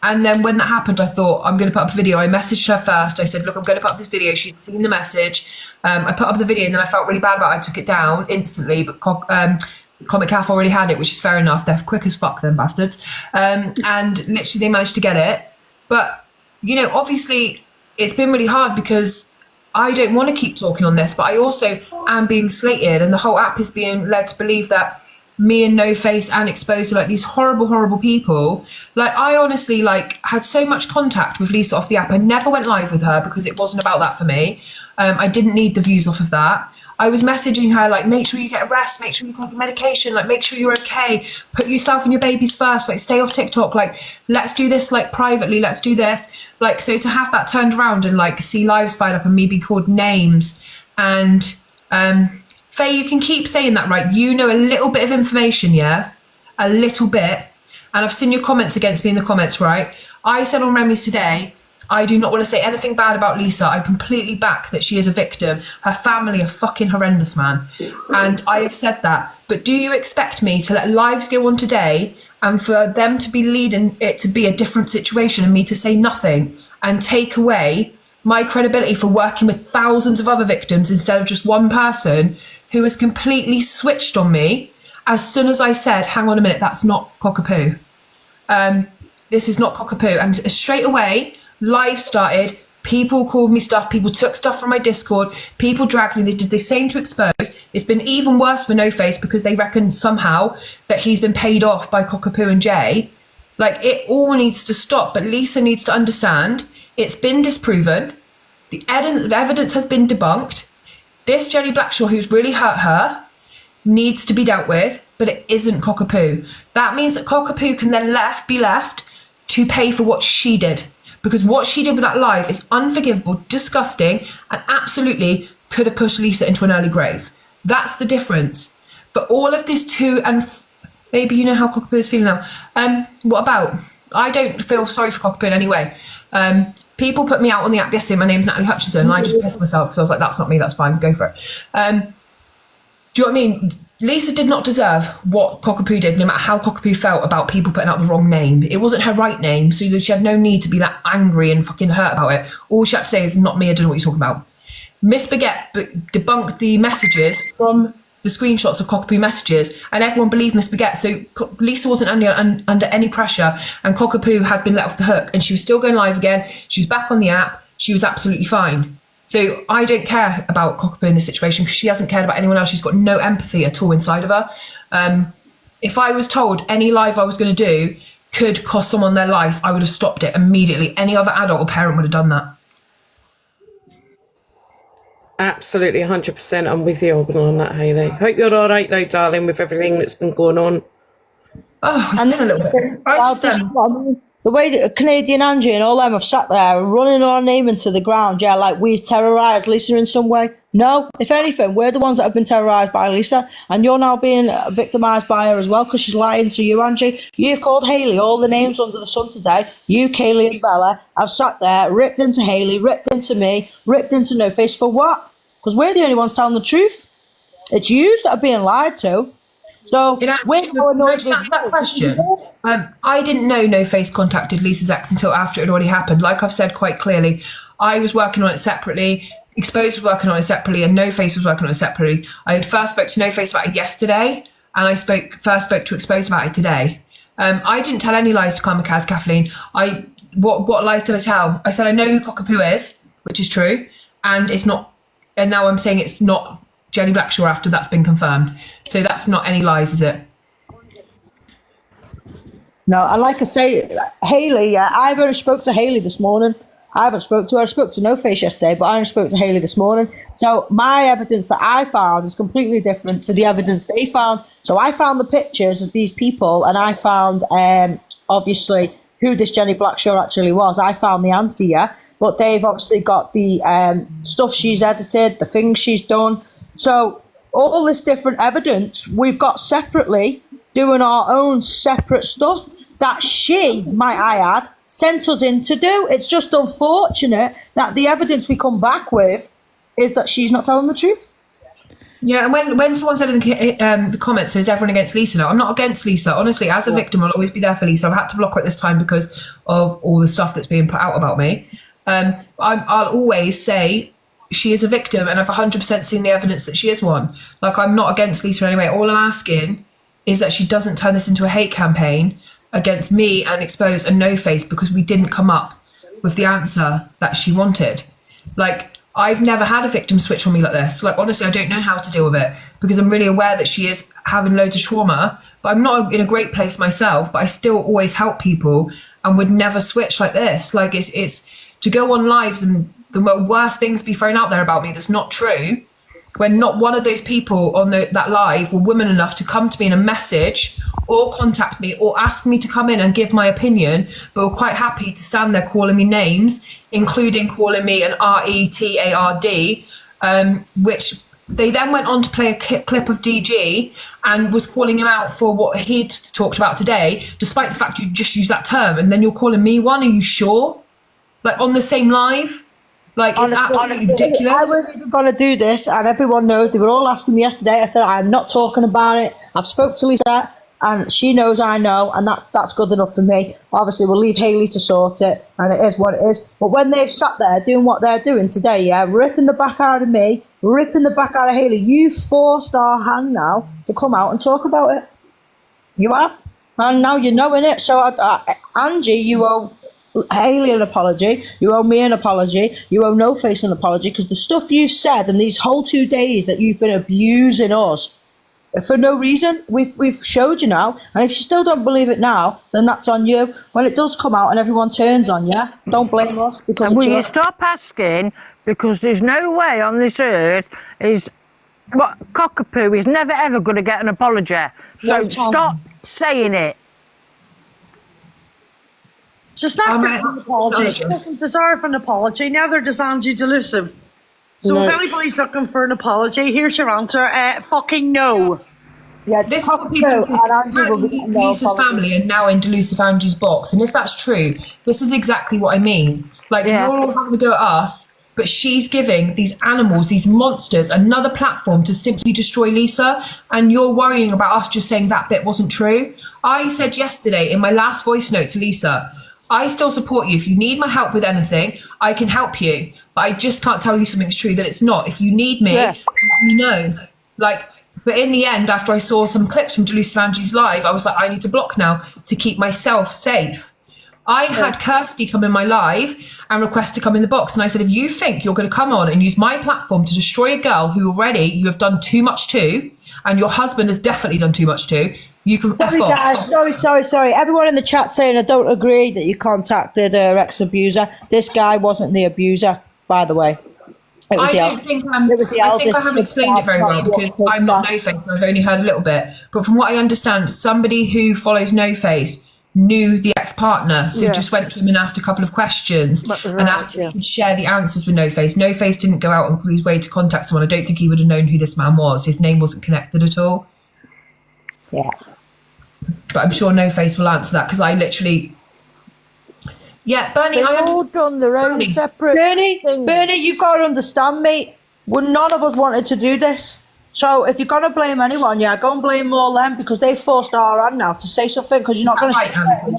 And then when that happened, I thought, I'm going to put up a video. I messaged her first. I said, look, I'm going to put up this video. She'd seen the message. I put up the video and then I felt really bad about it. I took it down instantly, but Comic Calf already had it, which is fair enough. They're quick as fuck, them bastards. And literally they managed to get it. But, you know, obviously it's been really hard because I don't want to keep talking on this, but I also am being slated and the whole app is being led to believe that me and No Face and Exposed to like these horrible people. Like, I honestly had so much contact with Lisa off the app. I never went live with her because it wasn't about that for me. I didn't need the views off of that. I was messaging her like, make sure you get a rest, make sure you take medication, like make sure you're okay, put yourself and your babies first, like stay off TikTok, like let's do this like privately, let's do this. Like, so to have that turned around and like see lives fired up and me be called names and Faye, you can keep saying that, right? You know a little bit of information, yeah? A little bit. And I've seen your comments against me in the comments, right? I said on Remy's today, I do not want to say anything bad about Lisa. I completely back that she is a victim. Her family are fucking horrendous, man. And I have said that. But do you expect me to let lives go on today and for them to be leading it to be a different situation and me to say nothing and take away my credibility for working with thousands of other victims instead of just one person who has completely switched on me as soon as I said, hang on a minute, that's not cockapoo. This is not cockapoo. And straight away, live started, people called me stuff, people took stuff from my Discord, people dragged me, they did the same to Exposed. It's been even worse for No Face because they reckon somehow that he's been paid off by Cockapoo and Jay. Like, it all needs to stop, but Lisa needs to understand it's been disproven, the evidence has been debunked. This Jenny Blackshaw, who's really hurt her, needs to be dealt with, but it isn't Cockapoo. That means that Cockapoo can then be left to pay for what she did. Because what she did with that live is unforgivable, disgusting, and absolutely could have pushed Lisa into an early grave. That's the difference. But all of this too, and maybe you know how Cockapoo is feeling now. What about? I don't feel sorry for Cockapoo in any way. People put me out on the app yesterday. My name's Natalie Hutchison, and I just pissed myself because I was like, that's not me, that's fine, go for it. Do you know what I mean? Lisa did not deserve what Cockapoo did, no matter how Cockapoo felt about people putting out the wrong name. It wasn't her right name, so she had no need to be that angry and fucking hurt about it. All she had to say is, not me, I don't know what you're talking about. Miss Baguette debunked the messages from the screenshots of Cockapoo messages, and everyone believed Miss Baguette. So Lisa wasn't under any pressure, and Cockapoo had been let off the hook, and she was still going live again. She was back on the app. She was absolutely fine. So I don't care about Cockapoo in this situation because she hasn't cared about anyone else. She's got no empathy at all inside of her. If I was told any live I was going to do could cost someone their life, I would have stopped it immediately. Any other adult or parent would have done that. Absolutely, 100%. I'm with you on that, Hayley. Hope you're all right, though, darling, with everything that's been going on. Oh, it's been a little bit. The way that Canadian Angie and all them have sat there running our name into the ground, yeah, like we've terrorised Lisa in some way. No, if anything, we're the ones that have been terrorised by Lisa, and you're now being victimised by her as well because she's lying to you, Angie. You've called Hayley all the names under the sun today. You, Kaylee and Bella have sat there, ripped into Hayley, ripped into me, ripped into No Face for what? Because we're the only ones telling the truth. It's you that are being lied to. So we're going on that question. I didn't know No Face contacted Lisa's ex until after it had already happened. Like I've said quite clearly, I was working on it separately. Exposed was working on it separately, and No Face was working on it separately. I had first spoke to No Face about it yesterday, and I first spoke to Exposed about it today. I didn't tell any lies to Kamikaze Kathleen. What lies did I tell? I said I know who Cockapoo is, which is true, and it's not. And now I'm saying it's not Jenny Blackshaw after that's been confirmed. So that's not any lies, is it? No, and like I say, Hayley, I've only spoke to Hayley this morning. I haven't spoke to her. I spoke to No Face yesterday, but I only spoke to Hayley this morning. So my evidence that I found is completely different to the evidence they found. So I found the pictures of these people, and I found, obviously, who this Jenny Blackshaw actually was. I found the answer, yeah. But they've obviously got the stuff she's edited, the things she's done. So all this different evidence we've got separately, doing our own separate stuff that she, might I add, sent us in to do. It's just unfortunate that the evidence we come back with is that she's not telling the truth. Yeah, and when someone said in the comments, so is everyone against Lisa now? I'm not against Lisa. Honestly, as a victim, I'll always be there for Lisa. I've had to block her at this time because of all the stuff that's being put out about me. I'll always say she is a victim, and I've 100% seen the evidence that she is one. Like, I'm not against Lisa anyway. All I'm asking is that she doesn't turn this into a hate campaign against me and Exposed and No Face because we didn't come up with the answer that she wanted. Like, I've never had a victim switch on me like this. Like, honestly, I don't know how to deal with it because I'm really aware that she is having loads of trauma, but I'm not in a great place myself, but I still always help people and would never switch like this. Like, it's to go on lives and the worst things be thrown out there about me that's not true, when not one of those people on that live were women enough to come to me in a message or contact me or ask me to come in and give my opinion, but were quite happy to stand there calling me names, including calling me an retard, which they then went on to play a clip of DG and was calling him out for what he'd talked about today, despite the fact you just used that term, and then you're calling me one. Are you sure? Like, on the same live? Like, it's absolutely ridiculous. I wasn't even going to do this, and everyone knows. They were all asking me yesterday. I said, I'm not talking about it. I've spoke to Lisa, and she knows I know, and that's good enough for me. Obviously, we'll leave Hayley to sort it, and it is what it is. But when they've sat there doing what they're doing today, yeah, ripping the back out of me, ripping the back out of Hayley, you forced our hand now to come out and talk about it. You have. And now you're knowing it. So, Angie, you owe Hayley an apology, you owe me an apology, you owe No Face an apology, because the stuff you've said in these whole 2 days that you've been abusing us for no reason, we've showed you now, and if you still don't believe it now, then that's on you. When it does come out and everyone turns on you, don't blame us. Because will you stop asking, because there's no way on this earth Cockapoo is never ever going to get an apology, so stop saying it. She's not getting an apology. She doesn't deserve an apology. Neither does Angie Delusive. So if anybody's looking for an apology, here's your answer. Fucking no. Yeah, this is people Lisa's family and now in Delusive Angie's box. And if that's true, this is exactly what I mean. Like, you're all having to go at us but she's giving these animals, these monsters, another platform to simply destroy Lisa. And you're worrying about us just saying that bit wasn't true. I said yesterday in my last voice note to Lisa, I still support you. If you need my help with anything, I can help you. But I just can't tell you something's true that it's not. If you need me, let me know. Like, but in the end, after I saw some clips from Delusive Angie's live, I was like, I need to block now to keep myself safe. I had Kirsty come in my live and request to come in the box. And I said, if you think you're going to come on and use my platform to destroy a girl who already you have done too much to, and your husband has definitely done too much to, you can F Sorry, off. guys. Sorry. Everyone in the chat saying I don't agree that you contacted her ex-abuser. This guy wasn't the abuser, by the way. I don't think I haven't explained it very well because I'm not No Face and I've only heard a little bit. But from what I understand, somebody who follows No Face knew the ex-partner, so just went to him and asked a couple of questions and asked if he could share the answers with No Face. No Face didn't go out on his way to contact someone. I don't think he would have known who this man was. His name wasn't connected at all. Yeah. But I'm sure No Face will answer that because I literally... Yeah, Bernie, They've all done their own separate things. Bernie, you've got to understand, mate. None of us wanted to do this. So if you're going to blame anyone, go and blame more them because they forced our hand now to say something because you're not going to say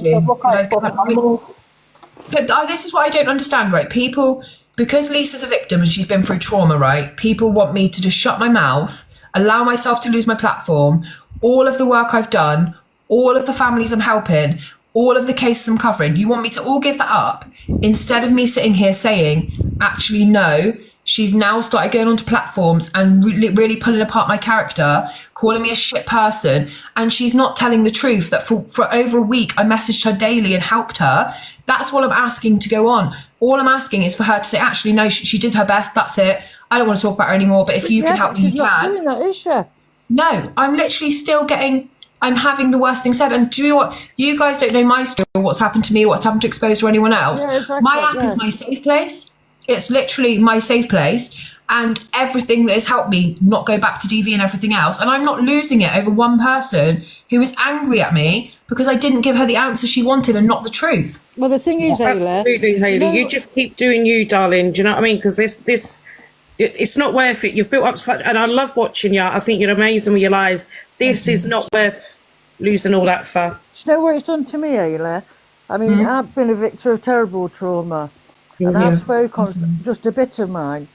This is what I don't understand, right? People, because Lisa's a victim and she's been through trauma, right? People want me to just shut my mouth, allow myself to lose my platform, all of the work I've done, all of the families I'm helping, all of the cases I'm covering. You want me to all give that up instead of me sitting here saying, actually, no, she's now started going onto platforms and really pulling apart my character, calling me a shit person. And she's not telling the truth that for over a week, I messaged her daily and helped her. That's all I'm asking to go on. All I'm asking is for her to say, actually, no, she did her best. That's it. I don't want to talk about her anymore. But if you can help me, you can. She's not doing that, is she? No, I'm literally still I'm having the worst thing said. And do you know what? You guys don't know my story, or what's happened to me, or what's happened to Exposed or anyone else. Yeah, exactly, my app is my safe place. It's literally my safe place. And everything that has helped me not go back to DV and everything else. And I'm not losing it over one person who is angry at me because I didn't give her the answer she wanted and not the truth. Well, the thing is, absolutely, Hayley, you just keep doing you, darling. Do you know what I mean? Because it's not worth it. You've built up such, and I love watching you. I think you're amazing with your lives. This is not worth losing all that for. Do you know what it's done to me, Ayla? I mean, I've been a victim of terrible trauma, and I've spoken on just a bit of mine.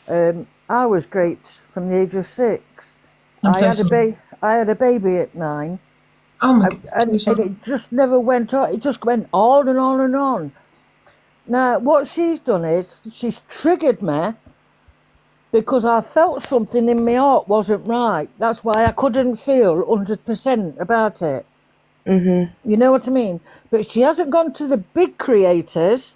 I was raped from the age of 6. I had a baby at 9. Oh my and it just never went on. It just went on and on and on. Now, what she's done is she's triggered me because I felt something in my heart wasn't right. That's why I couldn't feel 100% about it. You know what I mean? But she hasn't gone to the big creators.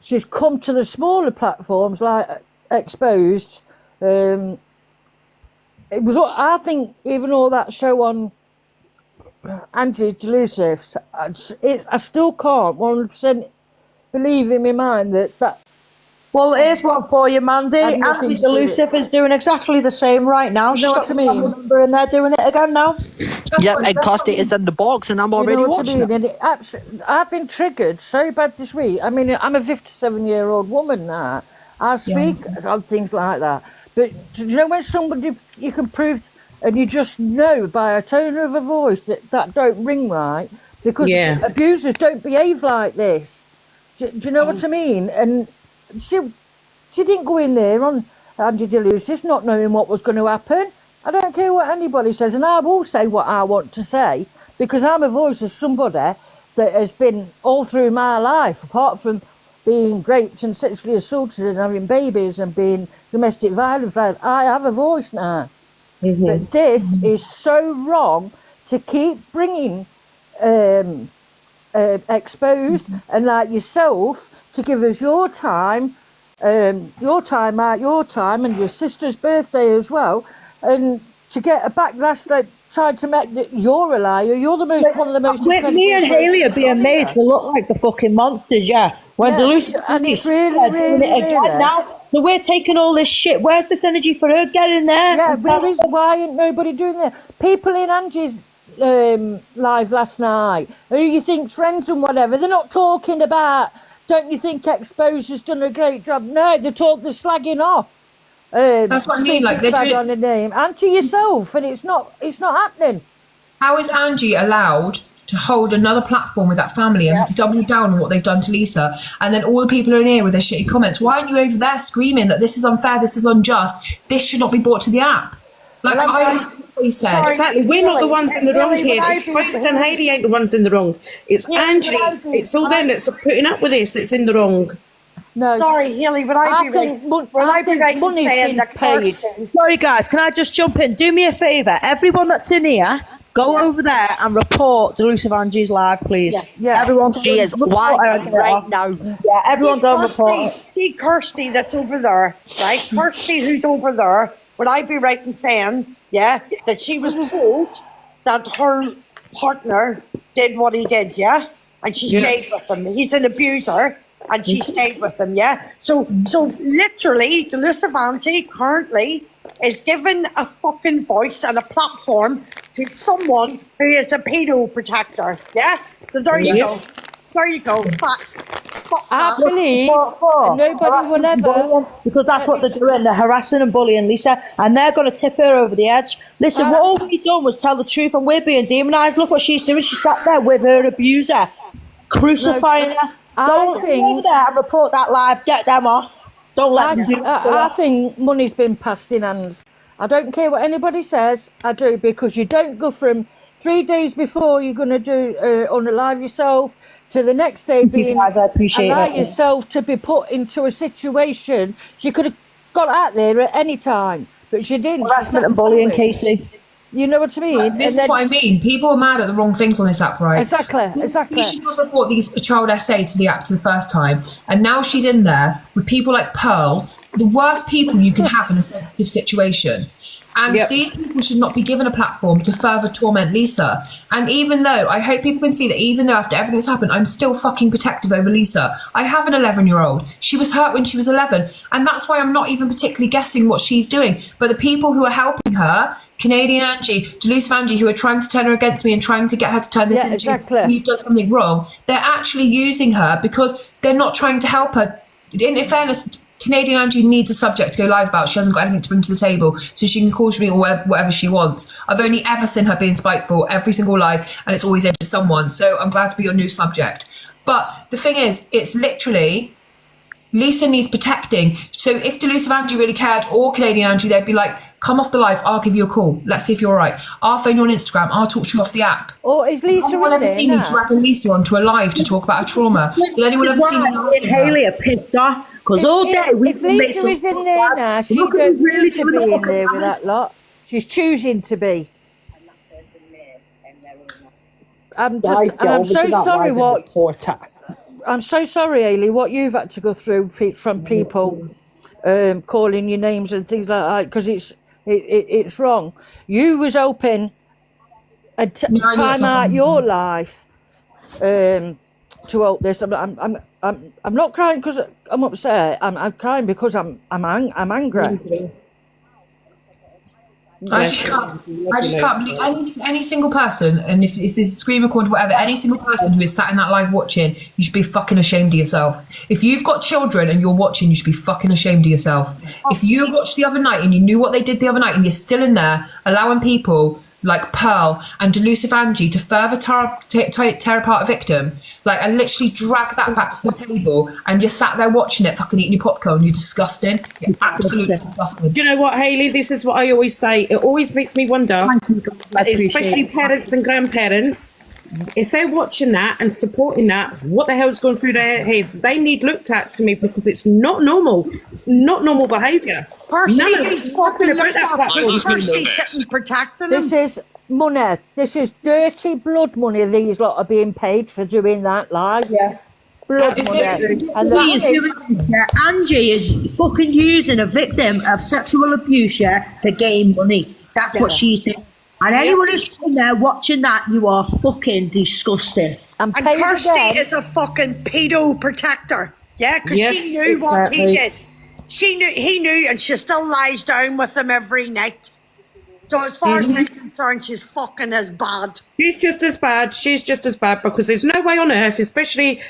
She's come to the smaller platforms like Exposed. It was, I think, even all that show on anti-delusives, I still can't 100% believe in my mind that. Well, here's one for you, Mandy. Anti-delusive is doing exactly the same right now. She's got the family member and they're doing it again now. Yep, and Kirsty is in the box and I'm already watching it. And I've been triggered so bad this week. I mean, I'm a 57-year-old woman now. I speak on things like that. But do you know when somebody, you can prove, and you just know by a tone of a voice that don't ring right, because abusers don't behave like this. Do you know what I mean? And she didn't go in there on anti-delusive not knowing what was going to happen. I don't care what anybody says, and I will say what I want to say, because I'm a voice of somebody that has been all through my life, apart from being raped and sexually assaulted and having babies and being domestic violence. I have a voice now. But this is so wrong to keep bringing Exposed and like yourself to give us your time and your sister's birthday as well, and to get a backlash that tried to make that you're a liar. You're one of the most. Me and Hayley are being made to look like the fucking monsters, When Delusive and it's doing it again now. So we're taking all this shit. Where's this energy for her getting there? Yeah, why ain't nobody doing that? People in Angie's live last night, who you think friends and whatever, they're not talking about don't you think Exposure's done a great job? No, they're slagging off. That's what I mean. Like, they're doing on a name and to yourself, and it's not happening. How is Angie allowed to hold another platform with that family and double down on what they've done to Lisa? And then all the people are in here with their shitty comments. Why aren't you over there screaming that this is unfair, this is unjust, this should not be brought to the app? Like I said. Exactly. We're not the ones in the wrong here. Exposed and Hayley ain't the ones in the wrong. It's Angie. It's all them that's putting up with this. It's in the wrong. No. Sorry, Haley, would I be right in saying that Kirsten... Sorry, guys, can I just jump in? Do me a favour. Everyone that's in here, go over there and report Delusive Angie's live, please. Yeah. Everyone, She is live right now. Yeah, everyone go and report. See Kirsty that's over there, right? Kirsty who's over there, would I be right in saying, that she was told that her partner did what he did, and she stayed with him. He's an abuser, and she stayed with him, So literally, Delusive Angie currently is given a fucking voice and a platform to someone who is a pedo protector, So there you go. There you go. Facts. I believe nobody will ever... Because that's what they're doing. They're harassing and bullying Lisa, and they're going to tip her over the edge. Listen, what all we've done was tell the truth, and we're being demonised. Look what she's doing. She sat there with her abuser, crucifying her. Go over there and report that live. Get them off. Don't let them do it. I think money's been passed in hands. I don't care what anybody says. I do, because you don't go from 3 days before you're going to do unalive yourself to the next day being guys, I appreciate allow it. yourself to be put into a situation. She could have got out there at any time, but she didn't. Harassment and bullying, Casey. You know what I mean? This is what I mean. People are mad at the wrong things on this app, right? Exactly. You should not report these child essay to the app to the first time, and now she's in there with people like Pearl, the worst people you can have in a sensitive situation. And these people should not be given a platform to further torment Lisa. And even though, I hope people can see that even though after everything's happened, I'm still fucking protective over Lisa. I have an 11-year-old. She was hurt when she was 11. And that's why I'm not even particularly guessing what she's doing. But the people who are helping her, Canadian Angie, Delusive Angie, who are trying to turn her against me and trying to get her to turn this into you've done something wrong, they're actually using her because they're not trying to help her. In fairness, Canadian Angie needs a subject to go live about. She hasn't got anything to bring to the table, so she can call me or whatever she wants. I've only ever seen her being spiteful every single live, and it's always aimed at someone. So I'm glad to be your new subject. But the thing is, it's literally Lisa needs protecting. So if Delusive Angie really cared, or Canadian Angie, they'd be like, come off the live, I'll give you a call. Let's see if you're all right. I'll phone you on Instagram. I'll talk to you off the app. Or is Lisa anyone ever see me dragging Lisa onto a live to talk about her trauma? Did anyone ever see me? Me and Hayley are pissed off because all day we've if Lisa is in there now, she doesn't need to be in there with that lot. She's choosing to be. I'm so sorry I'm so sorry, Hayley, what you've had to go through from people calling you names and things like that, because it's wrong. You was open a time out your life to help this. I'm not crying because I'm upset. I'm crying because I'm angry. I just can't believe any single person, and if this is screen recorded, whatever, any single person who is sat in that live watching, you should be fucking ashamed of yourself. If you've got children and you're watching, you should be fucking ashamed of yourself. If you watched the other night and you knew what they did the other night and you're still in there allowing people like Pearl and Delusive Angie to further tear apart a victim, like, and literally drag that back to the table, and you're sat there watching it, fucking eating your popcorn, you're disgusting. You're absolutely disgusting. Do you know what, Hayley? This is what I always say. It always makes me wonder, especially parents and grandparents, if they're watching that and supporting that, what the hell's going through their heads? They need looked at to me, because it's not normal. It's not normal behaviour. Kirsty sitting protecting them. This is money. This is dirty blood money. These lot are being paid for doing that live. Yeah. Blood money. And Angie is fucking using a victim of sexual abuse to gain money. That's what she's doing. And anyone who's in there watching that, you are fucking disgusting. And Kirsty is a fucking pedo protector. Yeah, because she knew what he did. He knew, and she still lies down with him every night. So as far as I'm concerned, she's fucking as bad. She's just as bad. She's just as bad, because there's no way on earth, especially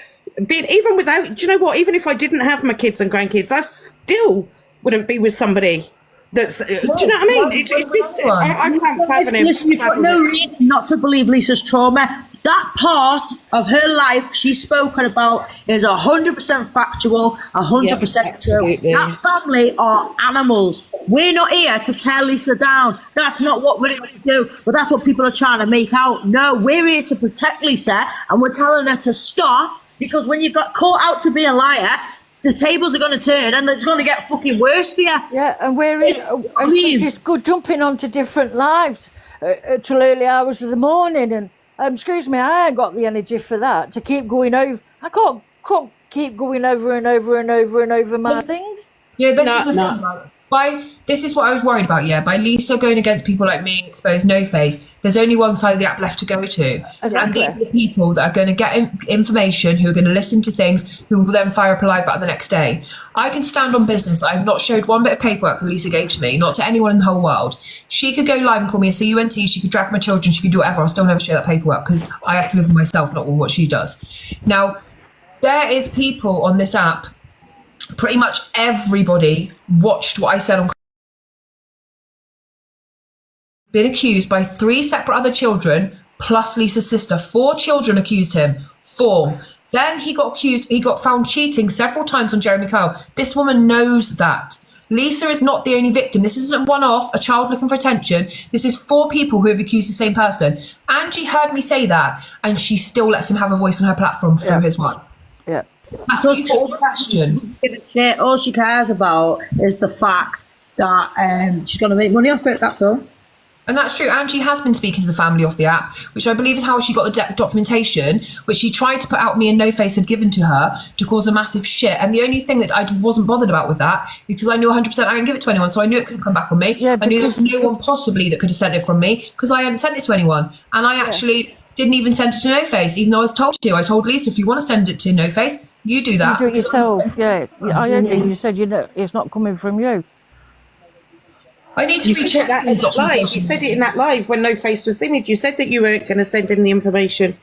being, even without, do you know what? Even if I didn't have my kids and grandkids, I still wouldn't be with somebody that's. Do you know what I mean? It's just I can't fathom it. Listen, you've got no reason not to believe Lisa's trauma. That part of her life she's spoken about is 100% factual, 100% true. That family are animals. We're not here to tear Lisa down. That's not what we're here to do. But that's what people are trying to make out. No, we're here to protect Lisa, and we're telling her to stop, because when you got caught out to be a liar, the tables are going to turn and it's going to get fucking worse for you. Yeah, and she's good jumping onto different lives till early hours of the morning. And excuse me, I ain't got the energy for that, to keep going over. I can't keep going over and over and over and over my things. Yeah, this is the thing. This is what I was worried about, by Lisa going against people like me, exposed no face, there's only one side of the app left to go to. Exactly. And these are the people that are going to get information, who are going to listen to things, who will then fire up a live back the next day. I can stand on business. I've not showed one bit of paperwork that Lisa gave to me, not to anyone in the whole world. She could go live and call me a CUNT, she could drag my children, she could do whatever. I'll still never show that paperwork, because I have to live with myself, not with what she does. Now, there is people on this app, pretty much everybody watched what I said on. Been accused by 3 separate other children plus Lisa's sister. 4 children accused him. 4. Then he got found cheating several times on Jeremy Kyle. This woman knows that. Lisa is not the only victim. This isn't one-off, a child looking for attention. This is 4 people who have accused the same person. Angie heard me say that, and she still lets him have a voice on her platform through his wife. Yeah. That's a question. All she cares about is the fact that she's going to make money off it, that's all. And that's true. Angie has been speaking to the family off the app, which I believe is how she got the documentation, which she tried to put out me and No Face had given to her to cause a massive shit. And the only thing that I wasn't bothered about with that, because I knew 100% I didn't give it to anyone, so I knew it couldn't come back on me. Yeah, I knew there was no one possibly that could have sent it from me, because I hadn't sent it to anyone. And I actually didn't even send it to No Face, even though I was told to. I told Lisa, if you want to send it to No Face, you do that. You do it yourself, I heard you said it's not coming from you. I need to You recheck said that in that live. You said it in that live when No Face was in it. You said that you weren't going to send in the information.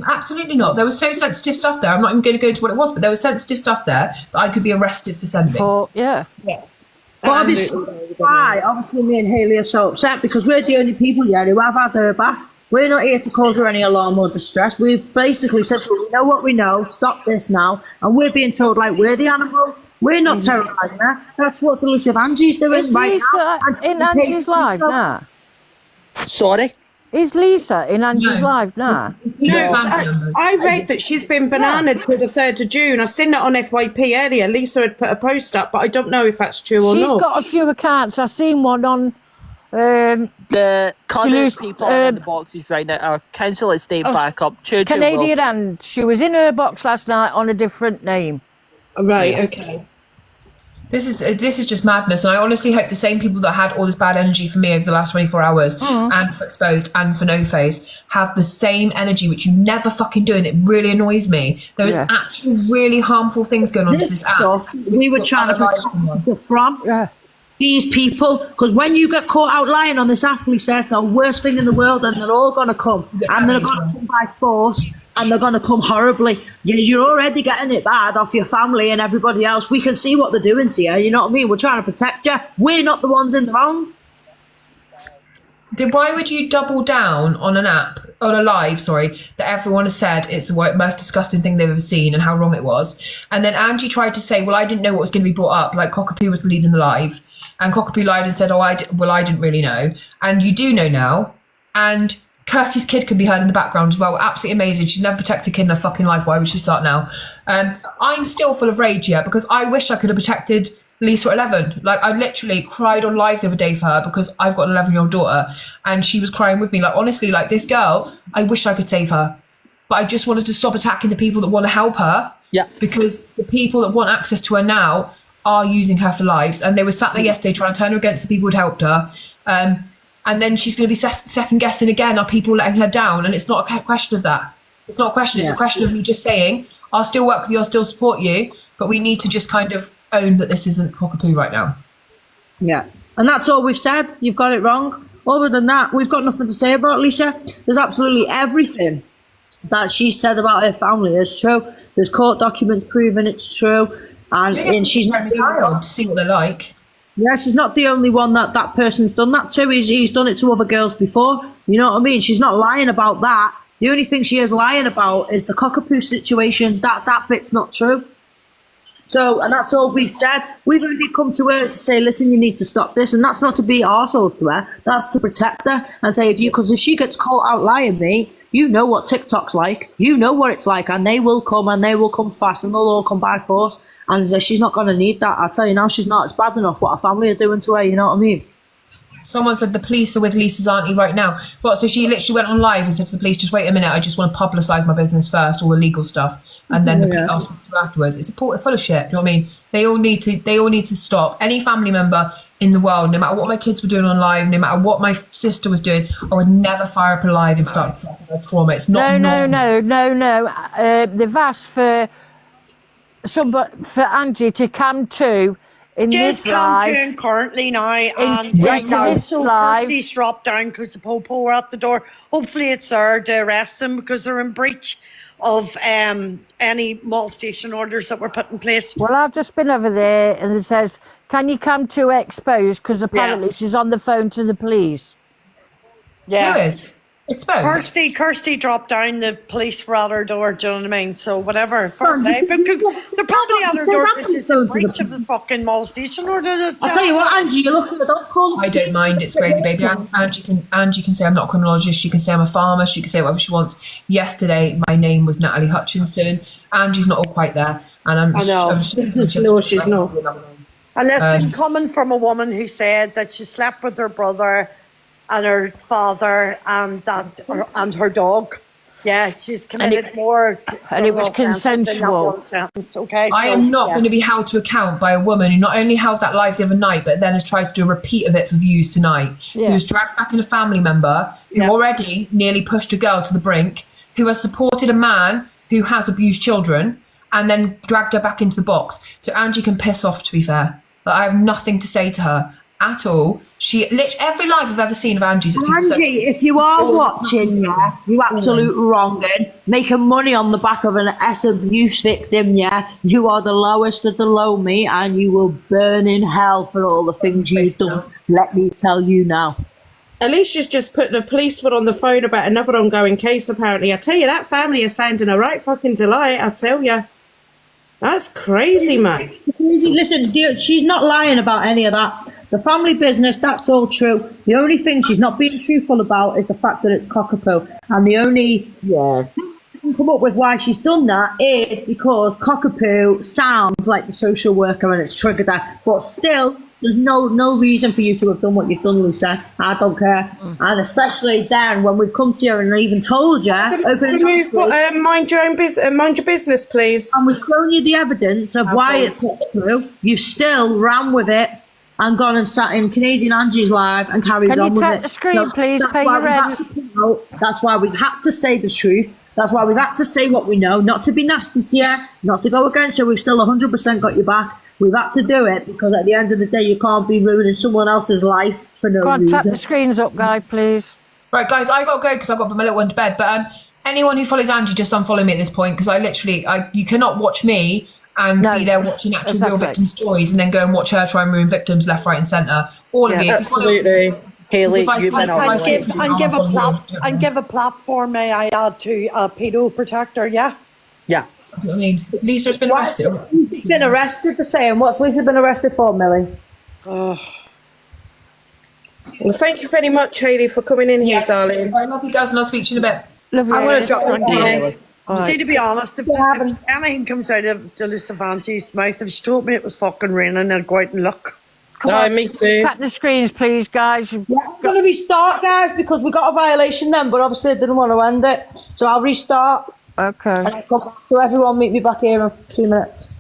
Absolutely not. There was so sensitive stuff there. I'm not even going to go into what it was, but there was sensitive stuff there that I could be arrested for sending. But obviously, obviously me and Hayley are so upset because we're the only people here who have had her back. We're not here to cause her any alarm or distress. We've basically said to her, we know what we know, stop this now. And we're being told, like, we're the animals. We're not terrorising her. That's what the Lucy of Angie's doing right now. In Angie's live now? Sorry? Is Lisa in Angie's live now? I read that she's been bananaed till the 3rd of June. I've seen that on FYP earlier. Lisa had put a post up, but I don't know if that's true or not. She's got a few accounts. I've seen one on... the comment people are in the boxes right now. Our council has stayed back up. Canadian, and she was in her box last night on a different name. Right, okay. This is just madness, and I honestly hope the same people that had all this bad energy for me over the last 24 hours and for Exposed and for No Face have the same energy, which you never fucking do, and it really annoys me. There is actually really harmful things going on to this app. We were trying to protect people from these people, because when you get caught out lying on this app, he says the worst thing in the world, and they're all going to come, and they're going to come by force, and they're going to come horribly. You're already getting it bad off your family and everybody else. We can see what they're doing to you, you know what I mean? We're trying to protect you. We're not the ones in the wrong. Then why would you double down on an app, on a live, that everyone has said it's the most disgusting thing they've ever seen and how wrong it was? And then Angie tried to say, well, I didn't know what was going to be brought up, like Cockapoo was leading the live. And Cockapoo lied and said, I didn't really know. And you do know now. And Kirsty's kid can be heard in the background as well. Absolutely amazing. She's never protected a kid in her fucking life. Why would she start now? I'm still full of rage, because I wish I could have protected Lisa at 11. Like, I literally cried on live the other day for her because I've got an 11-year-old daughter. And she was crying with me. Like, honestly, like, this girl, I wish I could save her. But I just wanted to stop attacking the people that want to help her. Yeah. Because the people that want access to her now are using her for lives, and they were sat there yesterday trying to turn her against the people who'd helped her, and then she's going to be second guessing again, are people letting her down? And it's not a question of that. It's not a question. It's a question of me just saying, I'll still work with you, I'll still support you, but we need to just kind of own that this isn't Cockapoo right now. Yeah, and that's all we've said. You've got it wrong. Other than that, we've got nothing to say about Lisa. There's absolutely everything that she said about her family is true. There's court documents proving it's true, and she's not the only one. To see what they're like. Yeah, she's not the only one that person's done that to. He's done it to other girls before. You know what I mean? She's not lying about that. The only thing she is lying about is the cockapoo situation. That bit's not true. So, and that's all we've said. We've only come to her to say, listen, you need to stop this. And that's not to be arseholes to her. That's to protect her and say, because if she gets caught out lying me, you know what TikTok's like. You know what it's like. And they will come fast and they'll all come by force. And she's not going to need that. I tell you now, she's not. It's bad enough what her family are doing to her. You know what I mean? Someone said the police are with Lisa's auntie right now. What? So she literally went on live and said to the police, just wait a minute, I just want to publicise my business first, all the legal stuff, and then the police asked me to afterwards. It's full of shit. You know what I mean? They all need to stop. Any family member in the world, no matter what my kids were doing on live, no matter what my sister was doing, I would never fire up a live and start talking about trauma. It's not No. They've asked for Angie to come to in Just this come live. to him currently now, and right now, so live. Kirsty's dropped down because the popo are at the door. Hopefully it's there to arrest them because they're in breach of any molestation orders that were put in place. Well, I've just been over there and it says, can you come to expose? Because apparently she's on the phone to the police. Yeah. Who is? Exposed. Kirsty dropped down, the police were at her door, do you know what I mean? So whatever, fuck they. They're probably at her door because she's in breach of the fucking molestation order. I'll tell you what, Angie, you're looking at the dog call. I don't mind, it's gravy, baby. Angie can say I'm not a criminologist, she can say I'm a farmer, she can say whatever she wants. Yesterday, my name was Natalie Hutchinson. Angie's not all quite there. And I know. No, she's not. And listen, coming from a woman who said that she slept with her brother and her father and her dog. Yeah, she's committed more. And it was consensual. Okay, I am not going to be held to account by a woman who not only held that live the other night, but then has tried to do a repeat of it for views tonight. Yeah. Who has dragged back in a family member who already nearly pushed a girl to the brink, who has supported a man who has abused children, and then dragged her back into the box. So Angie can piss off, to be fair. But I have nothing to say to her at all. She literally every live I've ever seen of Angie's. Angie, if you are watching, you absolute wronging, making money on the back of an abuse victim, you are the lowest of the low, mate, and you will burn in hell for all the things you've done. Let me tell you now. Alicia's just put the policeman on the phone about another ongoing case, apparently. I tell you, that family is sounding a right fucking delight, I tell you. That's crazy, man. Listen, she's not lying about any of that. The family business, that's all true. The only thing she's not being truthful about is the fact that it's cockapoo. And the only come up with why she's done that is because cockapoo sounds like the social worker and it's triggered her. But still, there's no reason for you to have done what you've done, Lisa. I don't care. And especially then when we've come to you and even told you, mind your business, please. And we've shown you the evidence of why it's not true. You still ran with it and gone and sat in Canadian Angie's live and carried on with it. Can you tap the screen, please? Pay your rent. That's why we've had to say the truth. That's why we've had to say what we know, not to be nasty to you, not to go against you. We've still 100% got your back. We've had to do it because at the end of the day, you can't be ruining someone else's life for no reason. Tap the screens up, guy, please. Right, guys, I got to go because I've got to put my little one to bed. But anyone who follows Angie, just unfollow me at this point because you cannot watch me and be there watching actual real victim stories and then go and watch her try and ruin victims left, right and centre. All of you. Absolutely. Haley, and give a platform, may I add, to a pedo protector, yeah? Yeah. You know what I mean? Lisa's been arrested. She's been arrested for saying, what's Lisa been arrested for, Millie? Well, thank you very much, Hayley, for coming in here, darling. I love you guys and I'll speak to you in a bit. Love you. I'm going to drop one down. See, to be honest, if anything comes out of Delisa Vanti's mouth, if she told me it was fucking raining, I'd go out and look. Me too. Tap the screens, please, guys. I'm going to restart, guys, because we got a violation then, but obviously I didn't want to end it. So I'll restart. Okay. And I'll come back. So everyone meet me back here in 2 minutes.